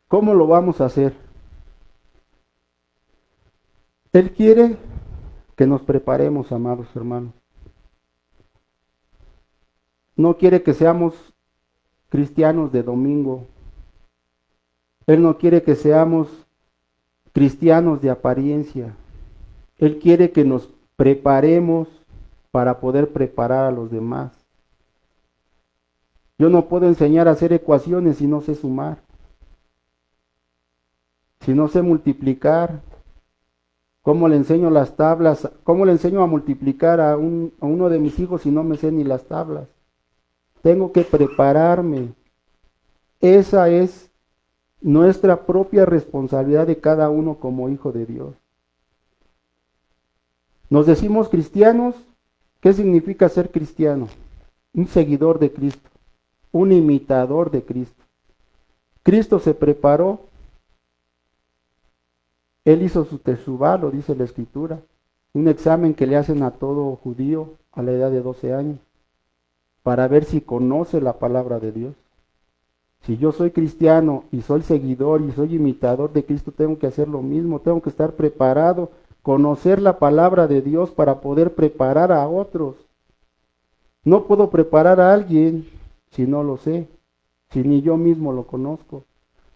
¿Cómo lo vamos a hacer? Él quiere que nos preparemos, amados hermanos. No quiere que seamos cristianos de domingo. Él no quiere que seamos cristianos de apariencia. Él quiere que nos preparemos para poder preparar a los demás. Yo no puedo enseñar a hacer ecuaciones si no sé sumar, si no sé multiplicar. ¿Cómo le enseño las tablas? ¿Cómo le enseño a multiplicar a uno de mis hijos si no me sé ni las tablas? Tengo que prepararme. Esa es nuestra propia responsabilidad de cada uno como hijo de Dios. Nos decimos cristianos. ¿Qué significa ser cristiano? Un seguidor de Cristo, un imitador de Cristo. Cristo se preparó. Él hizo su teshuvá, lo dice la Escritura, un examen que le hacen a todo judío a la edad de 12 años, para ver si conoce la palabra de Dios. Si yo soy cristiano y soy seguidor y soy imitador de Cristo, tengo que hacer lo mismo, tengo que estar preparado, conocer la palabra de Dios para poder preparar a otros. No puedo preparar a alguien si no lo sé, si ni yo mismo lo conozco.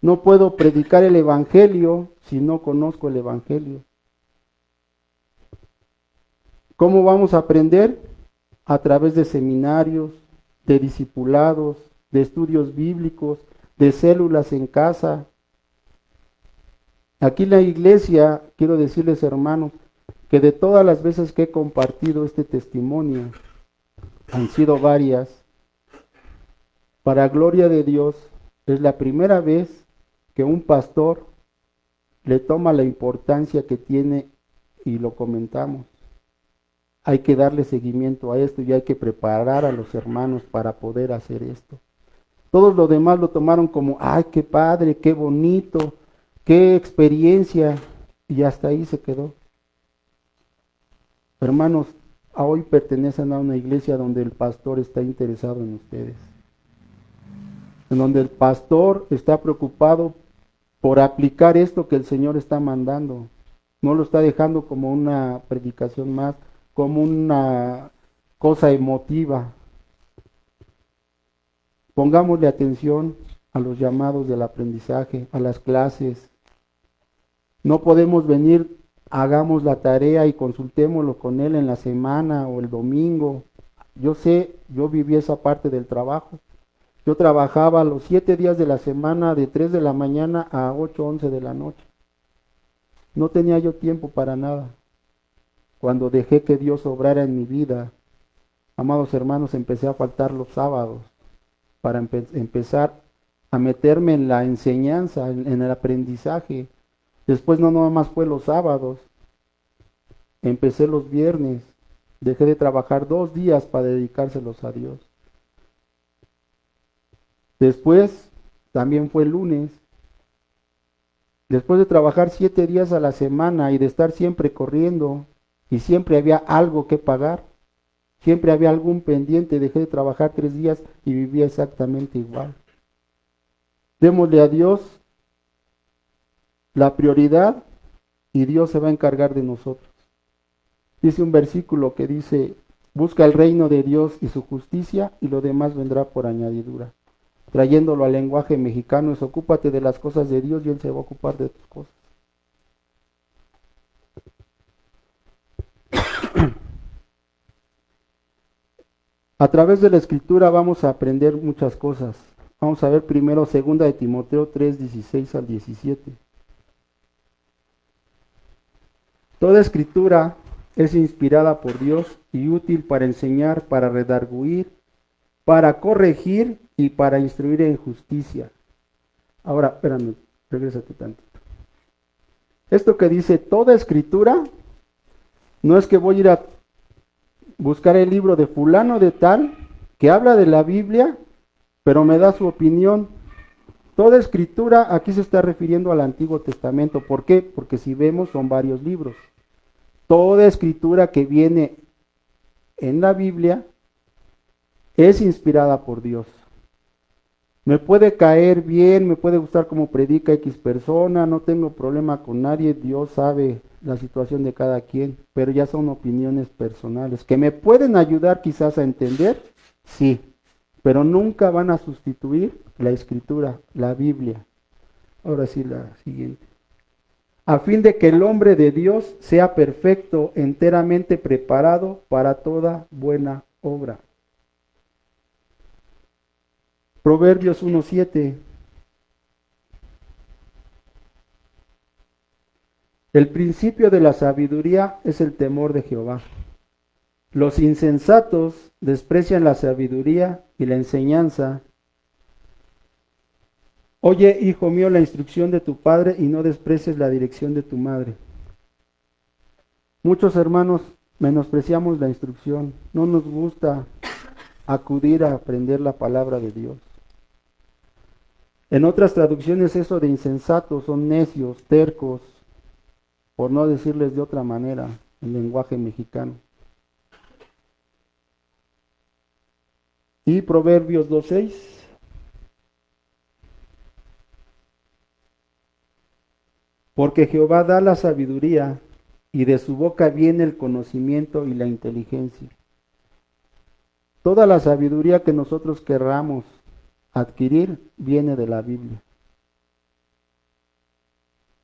No puedo predicar el Evangelio si no conozco el Evangelio. ¿Cómo vamos a aprender? A través de seminarios, de discipulados, de estudios bíblicos, de células en casa. Aquí en la iglesia, quiero decirles, hermanos, que de todas las veces que he compartido este testimonio, han sido varias, para gloria de Dios, es la primera vez que un pastor le toma la importancia que tiene y lo comentamos. Hay que darle seguimiento a esto y hay que preparar a los hermanos para poder hacer esto. Todos los demás lo tomaron como, ay, qué padre, qué bonito, qué experiencia, y hasta ahí se quedó. Hermanos, hoy pertenecen a una iglesia donde el pastor está interesado en ustedes, en donde el pastor está preocupado por aplicar esto que el Señor está mandando. No lo está dejando como una predicación más, como una cosa emotiva. Pongámosle atención a los llamados del aprendizaje, a las clases. No podemos venir, hagamos la tarea y consultémoslo con él en la semana o el domingo. Yo sé, yo viví esa parte del trabajo. Yo trabajaba los 7 días de la semana de 3 de la mañana a 8, 11 de la noche. No tenía yo tiempo para nada. Cuando dejé que Dios obrara en mi vida, amados hermanos, empecé a faltar los sábados para empezar a meterme en la enseñanza, en el aprendizaje. Después no nada más fue los sábados, empecé los viernes, dejé de trabajar 2 días para dedicárselos a Dios. Después también fue el lunes. Después de trabajar 7 días a la semana y de estar siempre corriendo y siempre había algo que pagar, siempre había algún pendiente, dejé de trabajar 3 días y vivía exactamente igual. Démosle a Dios la prioridad y Dios se va a encargar de nosotros. Dice un versículo que dice, busca el reino de Dios y su justicia y lo demás vendrá por añadidura. Trayéndolo al lenguaje mexicano es ocúpate de las cosas de Dios y Él se va a ocupar de tus cosas. A través de la escritura vamos a aprender muchas cosas. Vamos a ver primero 2 de Timoteo 3, 16 al 17. Toda escritura es inspirada por Dios y útil para enseñar, para redarguir, para corregir y para instruir en justicia. Ahora, espérame, regrésate tantito. Esto que dice toda escritura, no es que voy a ir a buscar el libro de fulano de tal, que habla de la Biblia, pero me da su opinión. Toda escritura aquí se está refiriendo al Antiguo Testamento. ¿Por qué? Porque si vemos son varios libros. Toda escritura que viene en la Biblia es inspirada por Dios. Me puede caer bien, me puede gustar como predica X persona, no tengo problema con nadie, Dios sabe la situación de cada quien, pero ya son opiniones personales que me pueden ayudar quizás a entender, sí, pero nunca van a sustituir la escritura, la Biblia. Ahora sí, la siguiente. A fin de que el hombre de Dios sea perfecto, enteramente preparado para toda buena obra. Proverbios 1:7. El principio de la sabiduría es el temor de Jehová. Los insensatos desprecian la sabiduría y la enseñanza. Oye, hijo mío, la instrucción de tu padre y no desprecies la dirección de tu madre. Muchos hermanos menospreciamos la instrucción. No nos gusta acudir a aprender la palabra de Dios. En otras traducciones eso de insensatos son necios, tercos, por no decirles de otra manera, en lenguaje mexicano. Y Proverbios 2:6. Porque Jehová da la sabiduría, y de su boca viene el conocimiento y la inteligencia. Toda la sabiduría que nosotros querramos adquirir viene de la Biblia.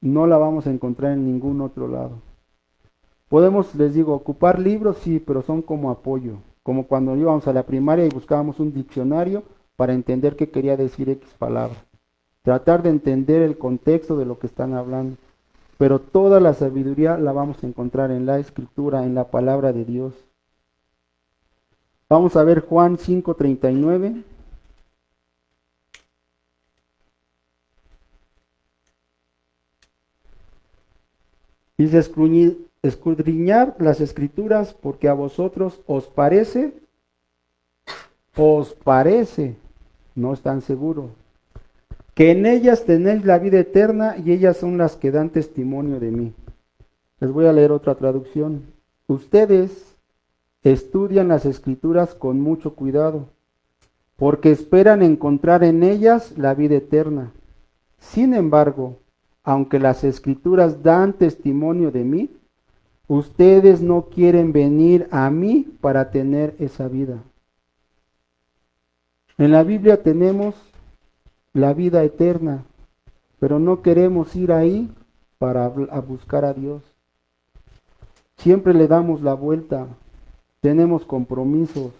No la vamos a encontrar en ningún otro lado. Podemos, les digo, ocupar libros, sí, pero son como apoyo. Como cuando íbamos a la primaria y buscábamos un diccionario para entender qué quería decir X palabra. Tratar de entender el contexto de lo que están hablando. Pero toda la sabiduría la vamos a encontrar en la Escritura, en la palabra de Dios. Vamos a ver Juan 5:39. Dice, escudriñar las Escrituras porque a vosotros os parece, no están seguros, que en ellas tenéis la vida eterna y ellas son las que dan testimonio de mí. Les voy a leer otra traducción. Ustedes estudian las Escrituras con mucho cuidado, porque esperan encontrar en ellas la vida eterna. Sin embargo, aunque las Escrituras dan testimonio de mí, ustedes no quieren venir a mí para tener esa vida. En la Biblia tenemos la vida eterna, pero no queremos ir ahí para buscar a Dios. Siempre le damos la vuelta, tenemos compromisos.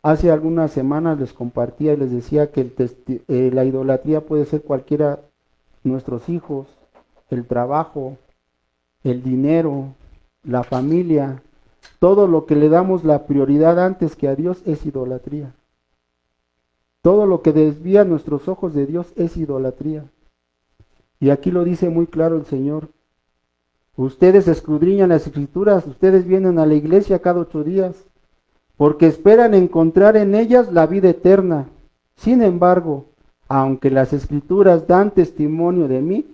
Hace algunas semanas les compartía y les decía que la idolatría puede ser cualquiera, nuestros hijos, el trabajo, el dinero, la familia, todo lo que le damos la prioridad antes que a Dios es idolatría. Todo lo que desvía nuestros ojos de Dios es idolatría. Y aquí lo dice muy claro el Señor. Ustedes escudriñan las Escrituras, ustedes vienen a la iglesia cada 8 días, porque esperan encontrar en ellas la vida eterna. Sin embargo, aunque las Escrituras dan testimonio de mí,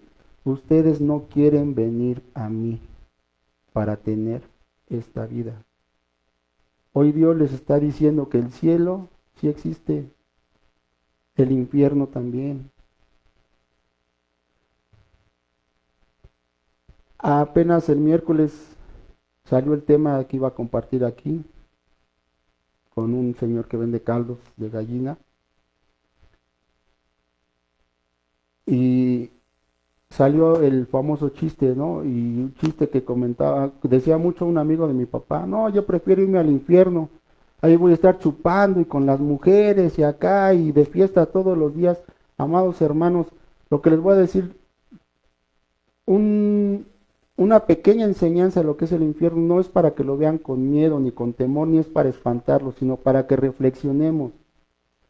ustedes no quieren venir a mí para tener esta vida. Hoy Dios les está diciendo que el cielo sí existe, el infierno también. Apenas el miércoles salió el tema que iba a compartir aquí con un señor que vende caldos de gallina. Y salió el famoso chiste, ¿no? Y un chiste que comentaba, decía mucho un amigo de mi papá, no, yo prefiero irme al infierno, ahí voy a estar chupando y con las mujeres y acá y de fiesta todos los días. Amados hermanos, lo que les voy a decir, una pequeña enseñanza de lo que es el infierno no es para que lo vean con miedo ni con temor, ni es para espantarlos, sino para que reflexionemos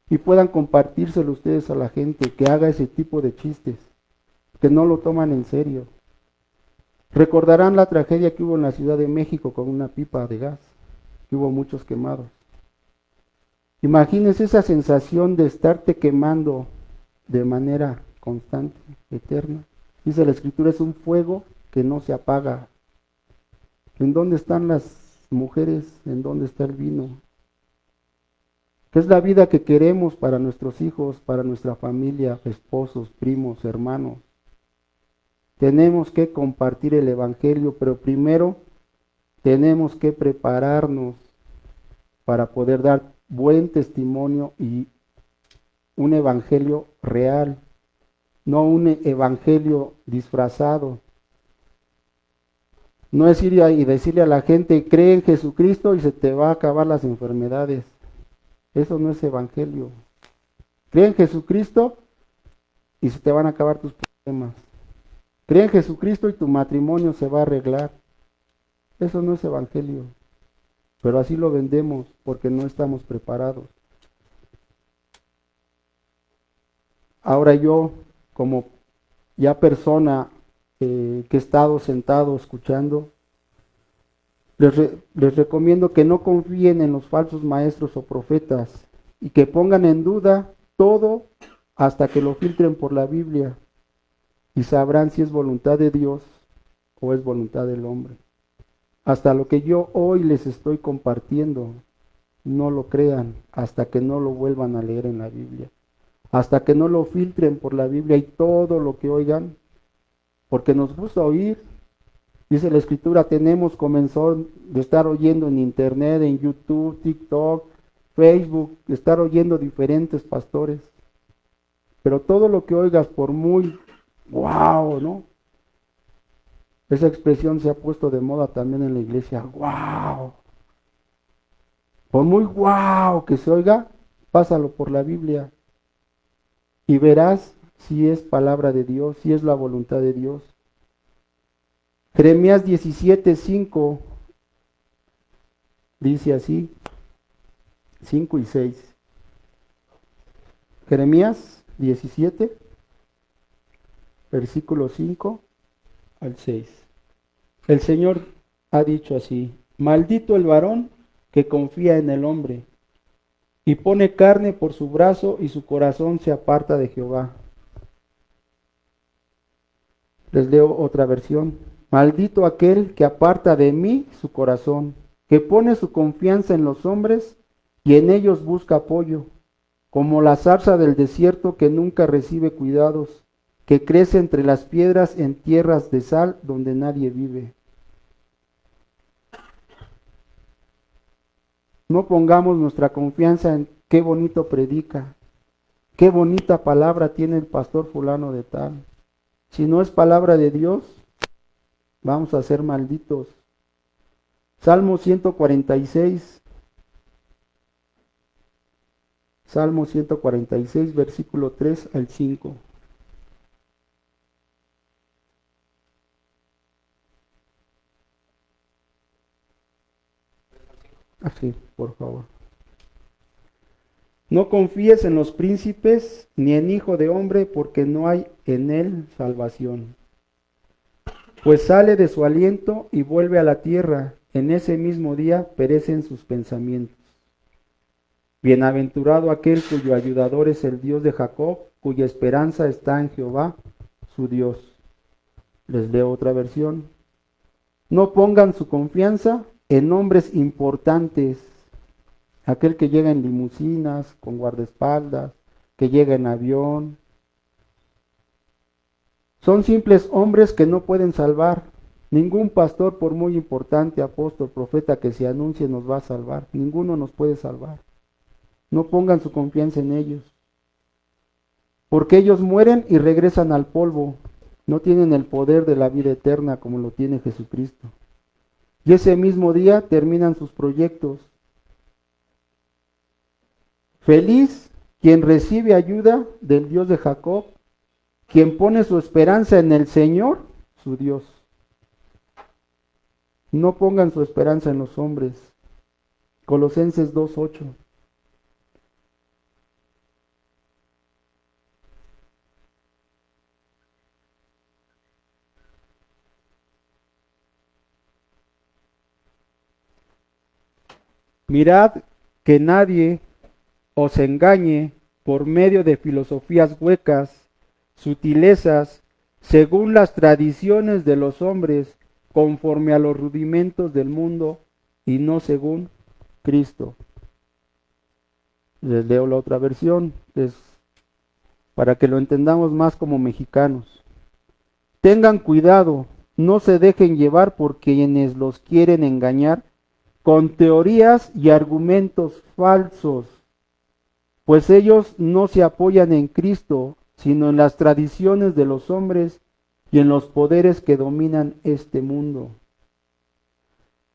y puedan compartírselo ustedes a la gente que haga ese tipo de chistes, que no lo toman en serio. Recordarán la tragedia que hubo en la Ciudad de México con una pipa de gas, que hubo muchos quemados. Imagínense esa sensación de estarte quemando de manera constante, eterna. Dice la Escritura, es un fuego que no se apaga. ¿En dónde están las mujeres? ¿En dónde está el vino? ¿Qué es la vida que queremos para nuestros hijos, para nuestra familia, esposos, primos, hermanos? Tenemos que compartir el Evangelio, pero primero tenemos que prepararnos para poder dar buen testimonio y un Evangelio real, no un Evangelio disfrazado. No es ir y decirle a la gente, cree en Jesucristo y se te va a acabar las enfermedades. Eso no es Evangelio. Cree en Jesucristo y se te van a acabar tus problemas. Cree en Jesucristo y tu matrimonio se va a arreglar. Eso no es evangelio, pero así lo vendemos porque no estamos preparados. Ahora yo, como ya persona que he estado sentado escuchando, les recomiendo que no confíen en los falsos maestros o profetas y que pongan en duda todo hasta que lo filtren por la Biblia y sabrán si es voluntad de Dios o es voluntad del hombre. Hasta lo que yo hoy les estoy compartiendo, no lo crean hasta que no lo vuelvan a leer en la Biblia, hasta que no lo filtren por la Biblia y todo lo que oigan, porque nos gusta oír. Dice la Escritura, tenemos comenzó de estar oyendo en internet, en YouTube, TikTok, Facebook, de estar oyendo diferentes pastores. Pero todo lo que oigas, por muy wow, ¿no? Esa expresión se ha puesto de moda también en la iglesia, wow. Por muy wow que se oiga, pásalo por la Biblia y verás si es palabra de Dios, si es la voluntad de Dios. Jeremías 17:5 dice así, 5 y 6. Jeremías 17, versículo 5 al 6. El Señor ha dicho así: maldito el varón que confía en el hombre y pone carne por su brazo y su corazón se aparta de Jehová. Les leo otra versión. Maldito aquel que aparta de mí su corazón, que pone su confianza en los hombres y en ellos busca apoyo, como la zarza del desierto que nunca recibe cuidados, que crece entre las piedras en tierras de sal donde nadie vive. No pongamos nuestra confianza en qué bonito predica, qué bonita palabra tiene el pastor fulano de tal. Si no es palabra de Dios, vamos a ser malditos. Salmo 146. Salmo 146, versículo 3 al 5. Así, por favor. No confíes en los príncipes ni en hijo de hombre, porque no hay en él salvación. Pues sale de su aliento y vuelve a la tierra, en ese mismo día perecen sus pensamientos. Bienaventurado aquel cuyo ayudador es el Dios de Jacob, cuya esperanza está en Jehová, su Dios. Les leo otra versión. No pongan su confianza en hombres importantes, aquel que llega en limusinas, con guardaespaldas, que llega en avión. Son simples hombres que no pueden salvar. Ningún pastor, por muy importante, apóstol, profeta que se anuncie, nos va a salvar. Ninguno nos puede salvar. No pongan su confianza en ellos, porque ellos mueren y regresan al polvo. No tienen el poder de la vida eterna como lo tiene Jesucristo. Y ese mismo día terminan sus proyectos. Feliz quien recibe ayuda del Dios de Jacob, quien pone su esperanza en el Señor, su Dios. No pongan su esperanza en los hombres. Colosenses 2:8. Mirad que nadie os engañe por medio de filosofías huecas, sutilezas, según las tradiciones de los hombres, conforme a los rudimentos del mundo y no según Cristo. Les leo la otra versión, para que lo entendamos más como mexicanos. Tengan cuidado, no se dejen llevar por quienes los quieren engañar con teorías y argumentos falsos, pues ellos no se apoyan en Cristo, sino en las tradiciones de los hombres y en los poderes que dominan este mundo.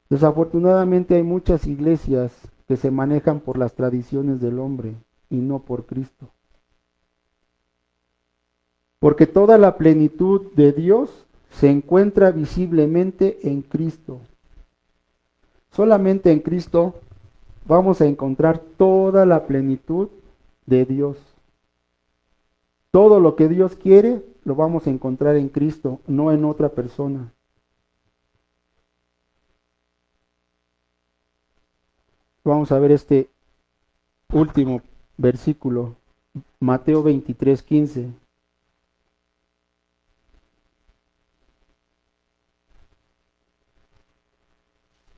Desafortunadamente hay muchas iglesias que se manejan por las tradiciones del hombre y no por Cristo. porque toda la plenitud de Dios se encuentra visiblemente en Cristo. Solamente en Cristo vamos a encontrar toda la plenitud de Dios. Todo lo que Dios quiere lo vamos a encontrar en Cristo, no en otra persona. Vamos a ver este último versículo, Mateo 23:15.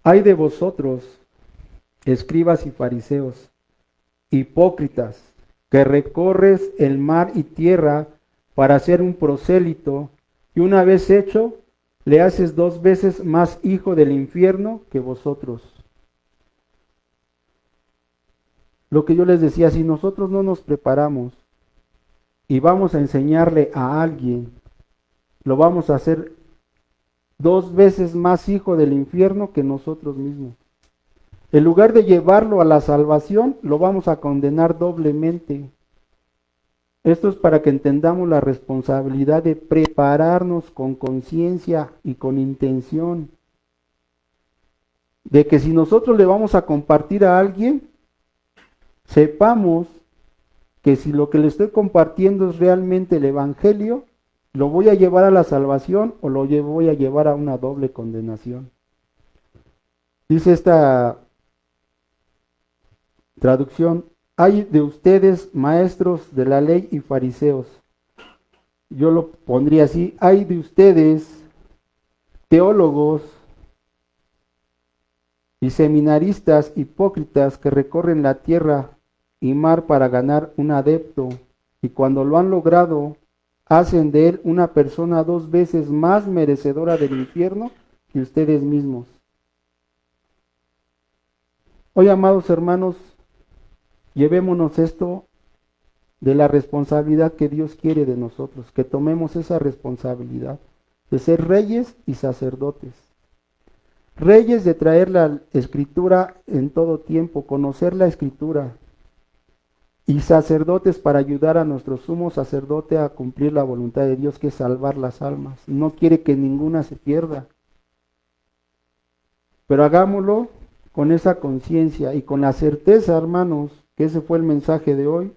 Ay de vosotros, escribas y fariseos, hipócritas, que recorres el mar y tierra para ser un prosélito, y una vez hecho, le haces 2 veces más hijo del infierno que vosotros. Lo que yo les decía, si nosotros no nos preparamos y vamos a enseñarle a alguien, lo vamos a hacer 2 veces más hijo del infierno que nosotros mismos. En lugar de llevarlo a la salvación, lo vamos a condenar doblemente. Esto es para que entendamos la responsabilidad de prepararnos con conciencia y con intención. De que si nosotros le vamos a compartir a alguien, sepamos que si lo que le estoy compartiendo es realmente el Evangelio, ¿lo voy a llevar a la salvación o lo voy a llevar a una doble condenación? Dice esta traducción: hay de ustedes, maestros de la ley y fariseos. Yo lo pondría así: hay de ustedes, teólogos y seminaristas hipócritas que recorren la tierra y mar para ganar un adepto, y cuando lo han logrado, hacen de él una persona 2 veces más merecedora del infierno que ustedes mismos. Hoy, amados hermanos, llevémonos esto de la responsabilidad que Dios quiere de nosotros, que tomemos esa responsabilidad de ser reyes y sacerdotes. Reyes de traer la Escritura en todo tiempo, conocer la Escritura, y sacerdotes para ayudar a nuestro sumo sacerdote a cumplir la voluntad de Dios, que es salvar las almas. No quiere que ninguna se pierda. Pero hagámoslo con esa conciencia y con la certeza, hermanos, que ese fue el mensaje de hoy,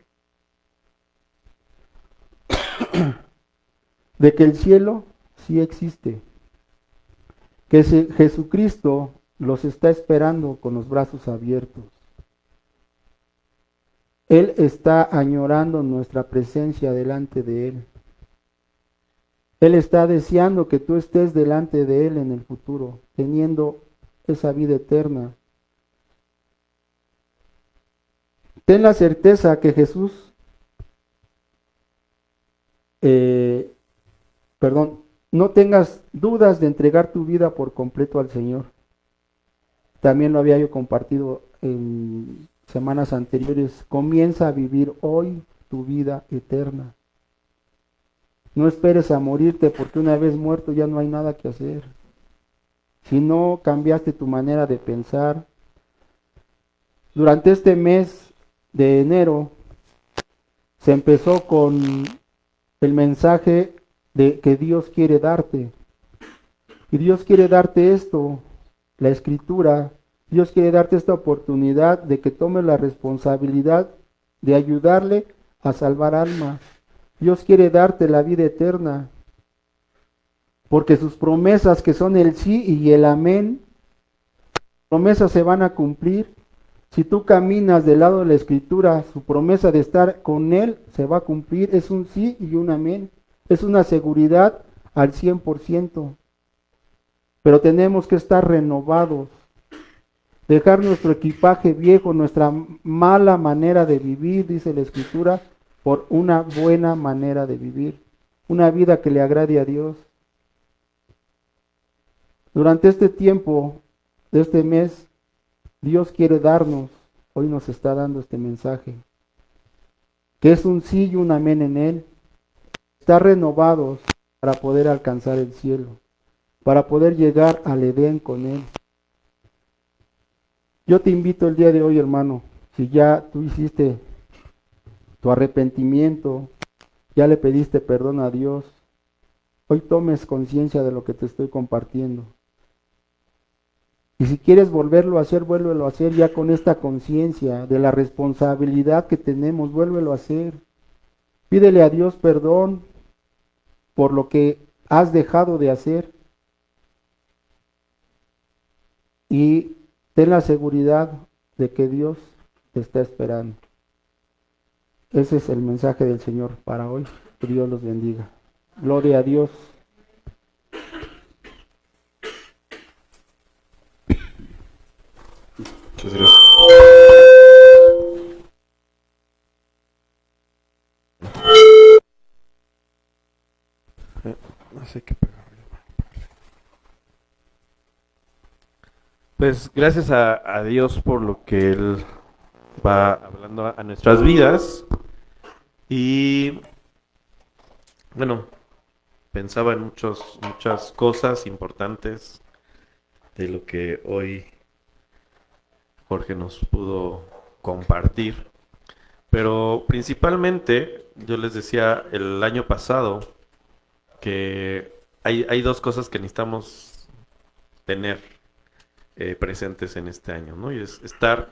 de que el cielo sí existe, que Jesucristo los está esperando con los brazos abiertos. Él está añorando nuestra presencia delante de Él. Él está deseando que tú estés delante de Él en el futuro, teniendo esa vida eterna. Ten la certeza que Jesús, no tengas dudas de entregar tu vida por completo al Señor. También lo había yo compartido en semanas anteriores. Comienza a vivir hoy tu vida eterna. No esperes a morirte, porque una vez muerto ya no hay nada que hacer. Si no cambiaste tu manera de pensar, durante este mes de enero se empezó con el mensaje de que Dios quiere darte. Y Dios quiere darte esto, la Escritura. Dios quiere darte esta oportunidad de que tomes la responsabilidad de ayudarle a salvar almas. Dios quiere darte la vida eterna, porque sus promesas, que son el sí y el amén, promesas se van a cumplir. Si tú caminas del lado de la Escritura, su promesa de estar con Él se va a cumplir. Es un sí y un amén. Es una seguridad al 100%. Pero tenemos que estar renovados. Dejar nuestro equipaje viejo, nuestra mala manera de vivir, dice la Escritura, por una buena manera de vivir. Una vida que le agrade a Dios. Durante este tiempo, de este mes, Dios quiere darnos, hoy nos está dando este mensaje, que es un sí y un amén en Él. Estar renovados para poder alcanzar el cielo, para poder llegar al Edén con Él. Yo te invito el día de hoy, hermano, si ya tú hiciste tu arrepentimiento, ya le pediste perdón a Dios, hoy tomes conciencia de lo que te estoy compartiendo. Y si quieres volverlo a hacer, vuélvelo a hacer ya con esta conciencia de la responsabilidad que tenemos, vuélvelo a hacer. Pídele a Dios perdón por lo que has dejado de hacer y ten la seguridad de que Dios te está esperando. Ese es el mensaje del Señor para hoy. Que Dios los bendiga. Gloria a Dios. Muchas gracias. No sé qué pegar. Pues gracias a Dios por lo que Él va hablando a nuestras vidas. Y bueno, pensaba en muchas cosas importantes de lo que hoy Jorge nos pudo compartir. Pero principalmente, yo les decía el año pasado que hay dos cosas que necesitamos tener presentes en este año, ¿no? Y es estar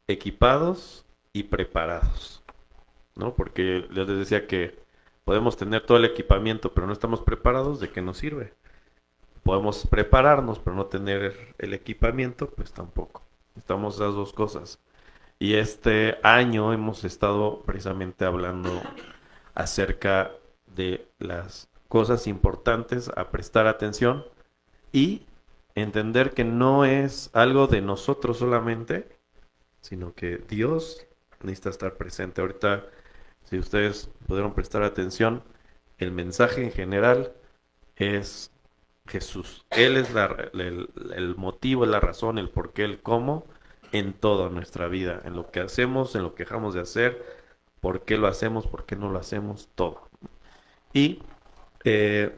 equipados y preparados, ¿no? Porque les decía que podemos tener todo el equipamiento, pero no estamos preparados, ¿de qué nos sirve? Podemos prepararnos, pero no tener el equipamiento, pues tampoco. Necesitamos esas dos cosas. Y este año hemos estado precisamente hablando acerca de las cosas importantes a prestar atención y entender que no es algo de nosotros solamente, sino que Dios necesita estar presente. Ahorita, si ustedes pudieron prestar atención, el mensaje en general es Jesús. Él es el motivo, la razón, el por qué, el cómo en toda nuestra vida, en lo que hacemos, en lo que dejamos de hacer, por qué lo hacemos, por qué no lo hacemos, todo. Y eh,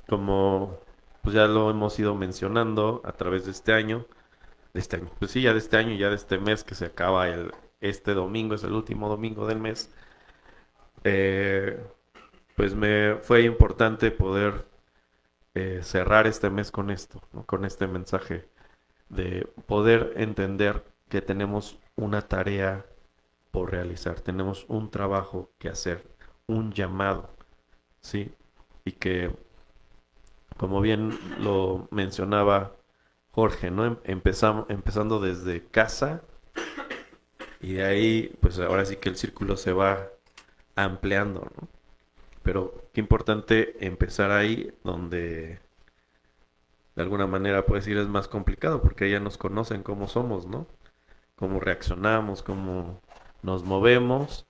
como pues ya lo hemos ido mencionando a través de este año, pues sí, ya de este año, ya de este mes que se acaba este domingo, es el último domingo del mes, eh, pues me fue importante poder cerrar este mes con esto, ¿no? Con este mensaje de poder entender que tenemos una tarea por realizar, tenemos un trabajo que hacer, un llamado, ¿sí? Y que, como bien lo mencionaba Jorge, ¿no? Empezando desde casa y de ahí, pues ahora sí que el círculo se va ampliando, ¿no? Pero qué importante empezar ahí donde de alguna manera puedes decir es más complicado porque ya nos conocen cómo somos, ¿no? Cómo reaccionamos, cómo nos movemos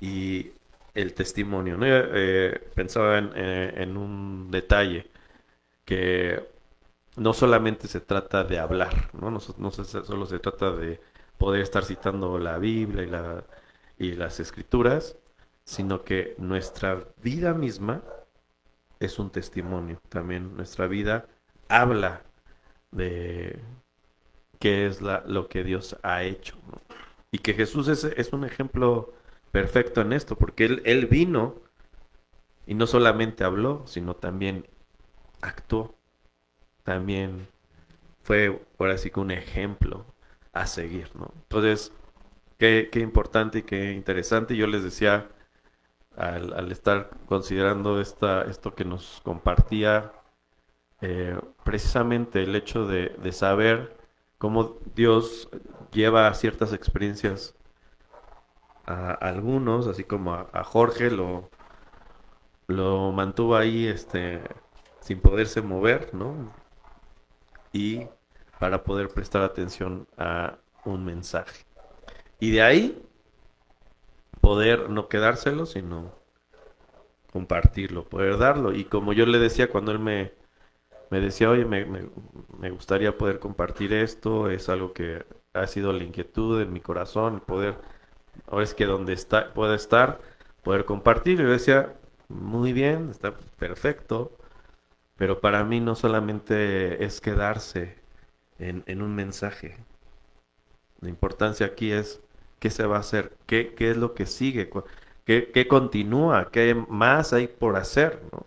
y el testimonio, ¿no? Pensaba en un detalle que no solamente se trata de hablar, ¿no? Solo se trata de poder estar citando la Biblia y las escrituras, sino que nuestra vida misma es un testimonio. También nuestra vida habla de qué es lo que Dios ha hecho, ¿no? Y que Jesús es un ejemplo perfecto en esto, porque él vino y no solamente habló, sino también actuó, también fue ahora sí que un ejemplo a seguir, ¿no? Entonces, qué importante y qué interesante. Yo les decía, al estar considerando esto que nos compartía, precisamente el hecho de saber cómo Dios lleva ciertas experiencias a algunos, así como a Jorge lo mantuvo ahí sin poderse mover, ¿no? Y para poder prestar atención a un mensaje. Y de ahí poder no quedárselo, sino compartirlo, poder darlo. Y como yo le decía cuando él me decía, oye, me gustaría poder compartir esto, es algo que ha sido la inquietud en mi corazón, poder, ahora es que donde está, pueda estar, poder compartir. Yo decía, muy bien, está perfecto, pero para mí no solamente es quedarse en un mensaje. La importancia aquí es qué se va a hacer, qué es lo que sigue, ¿Qué continúa? ¿Qué más hay por hacer? ¿No?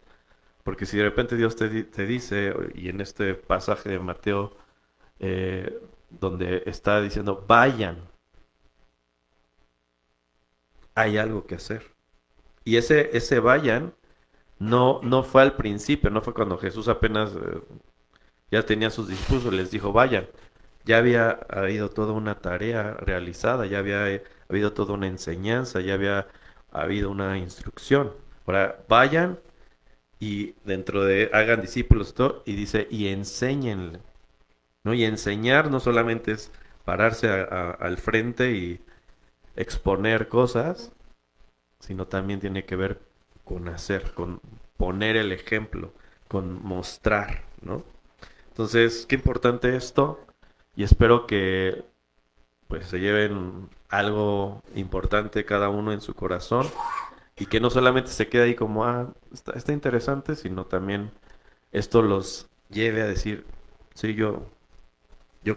Porque si de repente Dios te dice, y en este pasaje de Mateo, donde está diciendo, vayan, hay algo que hacer. Y ese vayan no fue al principio, no fue cuando Jesús apenas ya tenía sus discípulos, les dijo, vayan. Ya había habido toda una tarea realizada, ya había habido toda una enseñanza, ya había habido una instrucción. Ahora, vayan y dentro de, hagan discípulos todo, y dice, y enséñenle, ¿no? Y enseñar no solamente es pararse al frente y exponer cosas, sino también tiene que ver con hacer, con poner el ejemplo, con mostrar, ¿no? Entonces, qué importante esto y espero que pues se lleven algo importante cada uno en su corazón y que no solamente se quede ahí como, está interesante, sino también esto los lleve a decir, sí, yo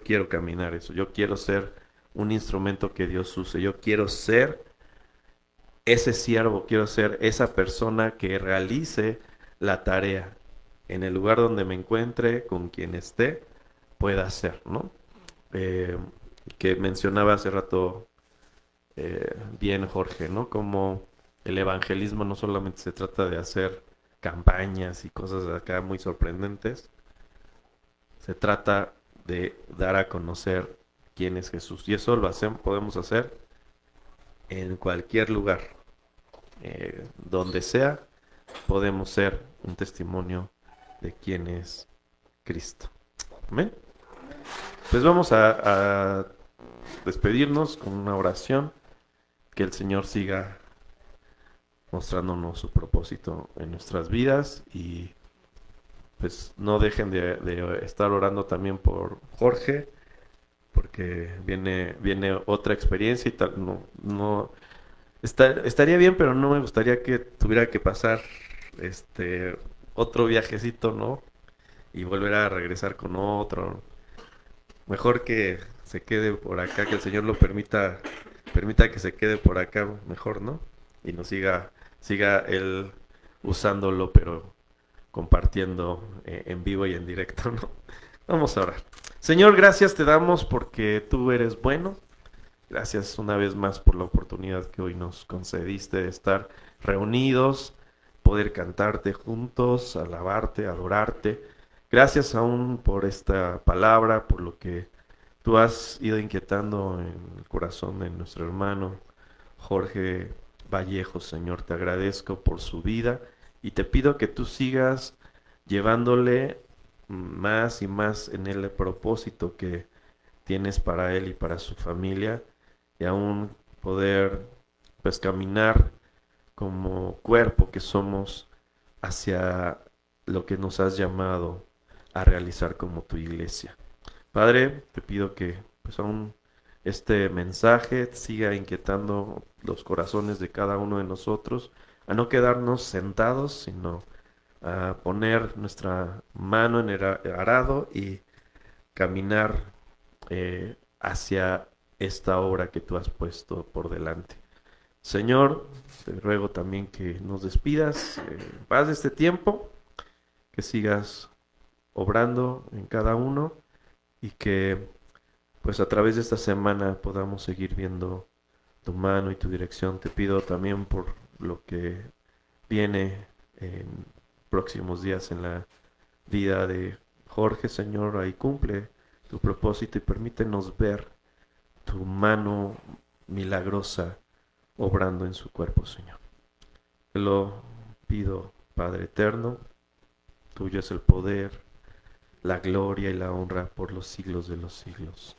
quiero caminar eso, yo quiero ser un instrumento que Dios use, yo quiero ser ese siervo, quiero ser esa persona que realice la tarea en el lugar donde me encuentre, con quien esté, pueda hacer, ¿no? Eh, que mencionaba hace rato bien Jorge, ¿no? Como el evangelismo no solamente se trata de hacer campañas y cosas acá muy sorprendentes, se trata de dar a conocer quién es Jesús. Y eso lo hacemos, podemos hacer en cualquier lugar, donde sea, podemos ser un testimonio de quién es Cristo. Amén. Pues vamos a despedirnos con una oración, que el Señor siga mostrándonos su propósito en nuestras vidas y pues no dejen de estar orando también por Jorge, porque viene otra experiencia y tal, estaría bien, pero no me gustaría que tuviera que pasar este otro viajecito, ¿no? Y volver a regresar con otro. Mejor que se quede por acá, que el Señor lo permita que se quede por acá, mejor, ¿no? Y nos siga Él usándolo, pero compartiendo en vivo y en directo, ¿no? Vamos a orar. Señor, gracias te damos porque tú eres bueno. Gracias una vez más por la oportunidad que hoy nos concediste de estar reunidos, poder cantarte juntos, alabarte, adorarte. Gracias aún por esta palabra, por lo que tú has ido inquietando en el corazón de nuestro hermano Jorge Vallejo, Señor. Te agradezco por su vida y te pido que tú sigas llevándole más y más en el propósito que tienes para él y para su familia y aún poder pues caminar como cuerpo que somos hacia lo que nos has llamado a realizar como tu iglesia. Padre, te pido que pues aún este mensaje siga inquietando los corazones de cada uno de nosotros, a no quedarnos sentados, sino a poner nuestra mano en el arado y caminar hacia esta obra que tú has puesto por delante. Señor, te ruego también que nos despidas en paz de este tiempo, que sigas obrando en cada uno y que pues a través de esta semana podamos seguir viendo tu mano y tu dirección. Te pido también por lo que viene en próximos días en la vida de Jorge, Señor, ahí cumple tu propósito y permítenos ver tu mano milagrosa obrando en su cuerpo, Señor. Te lo pido, Padre eterno, tuyo es el poder, la gloria y la honra por los siglos de los siglos.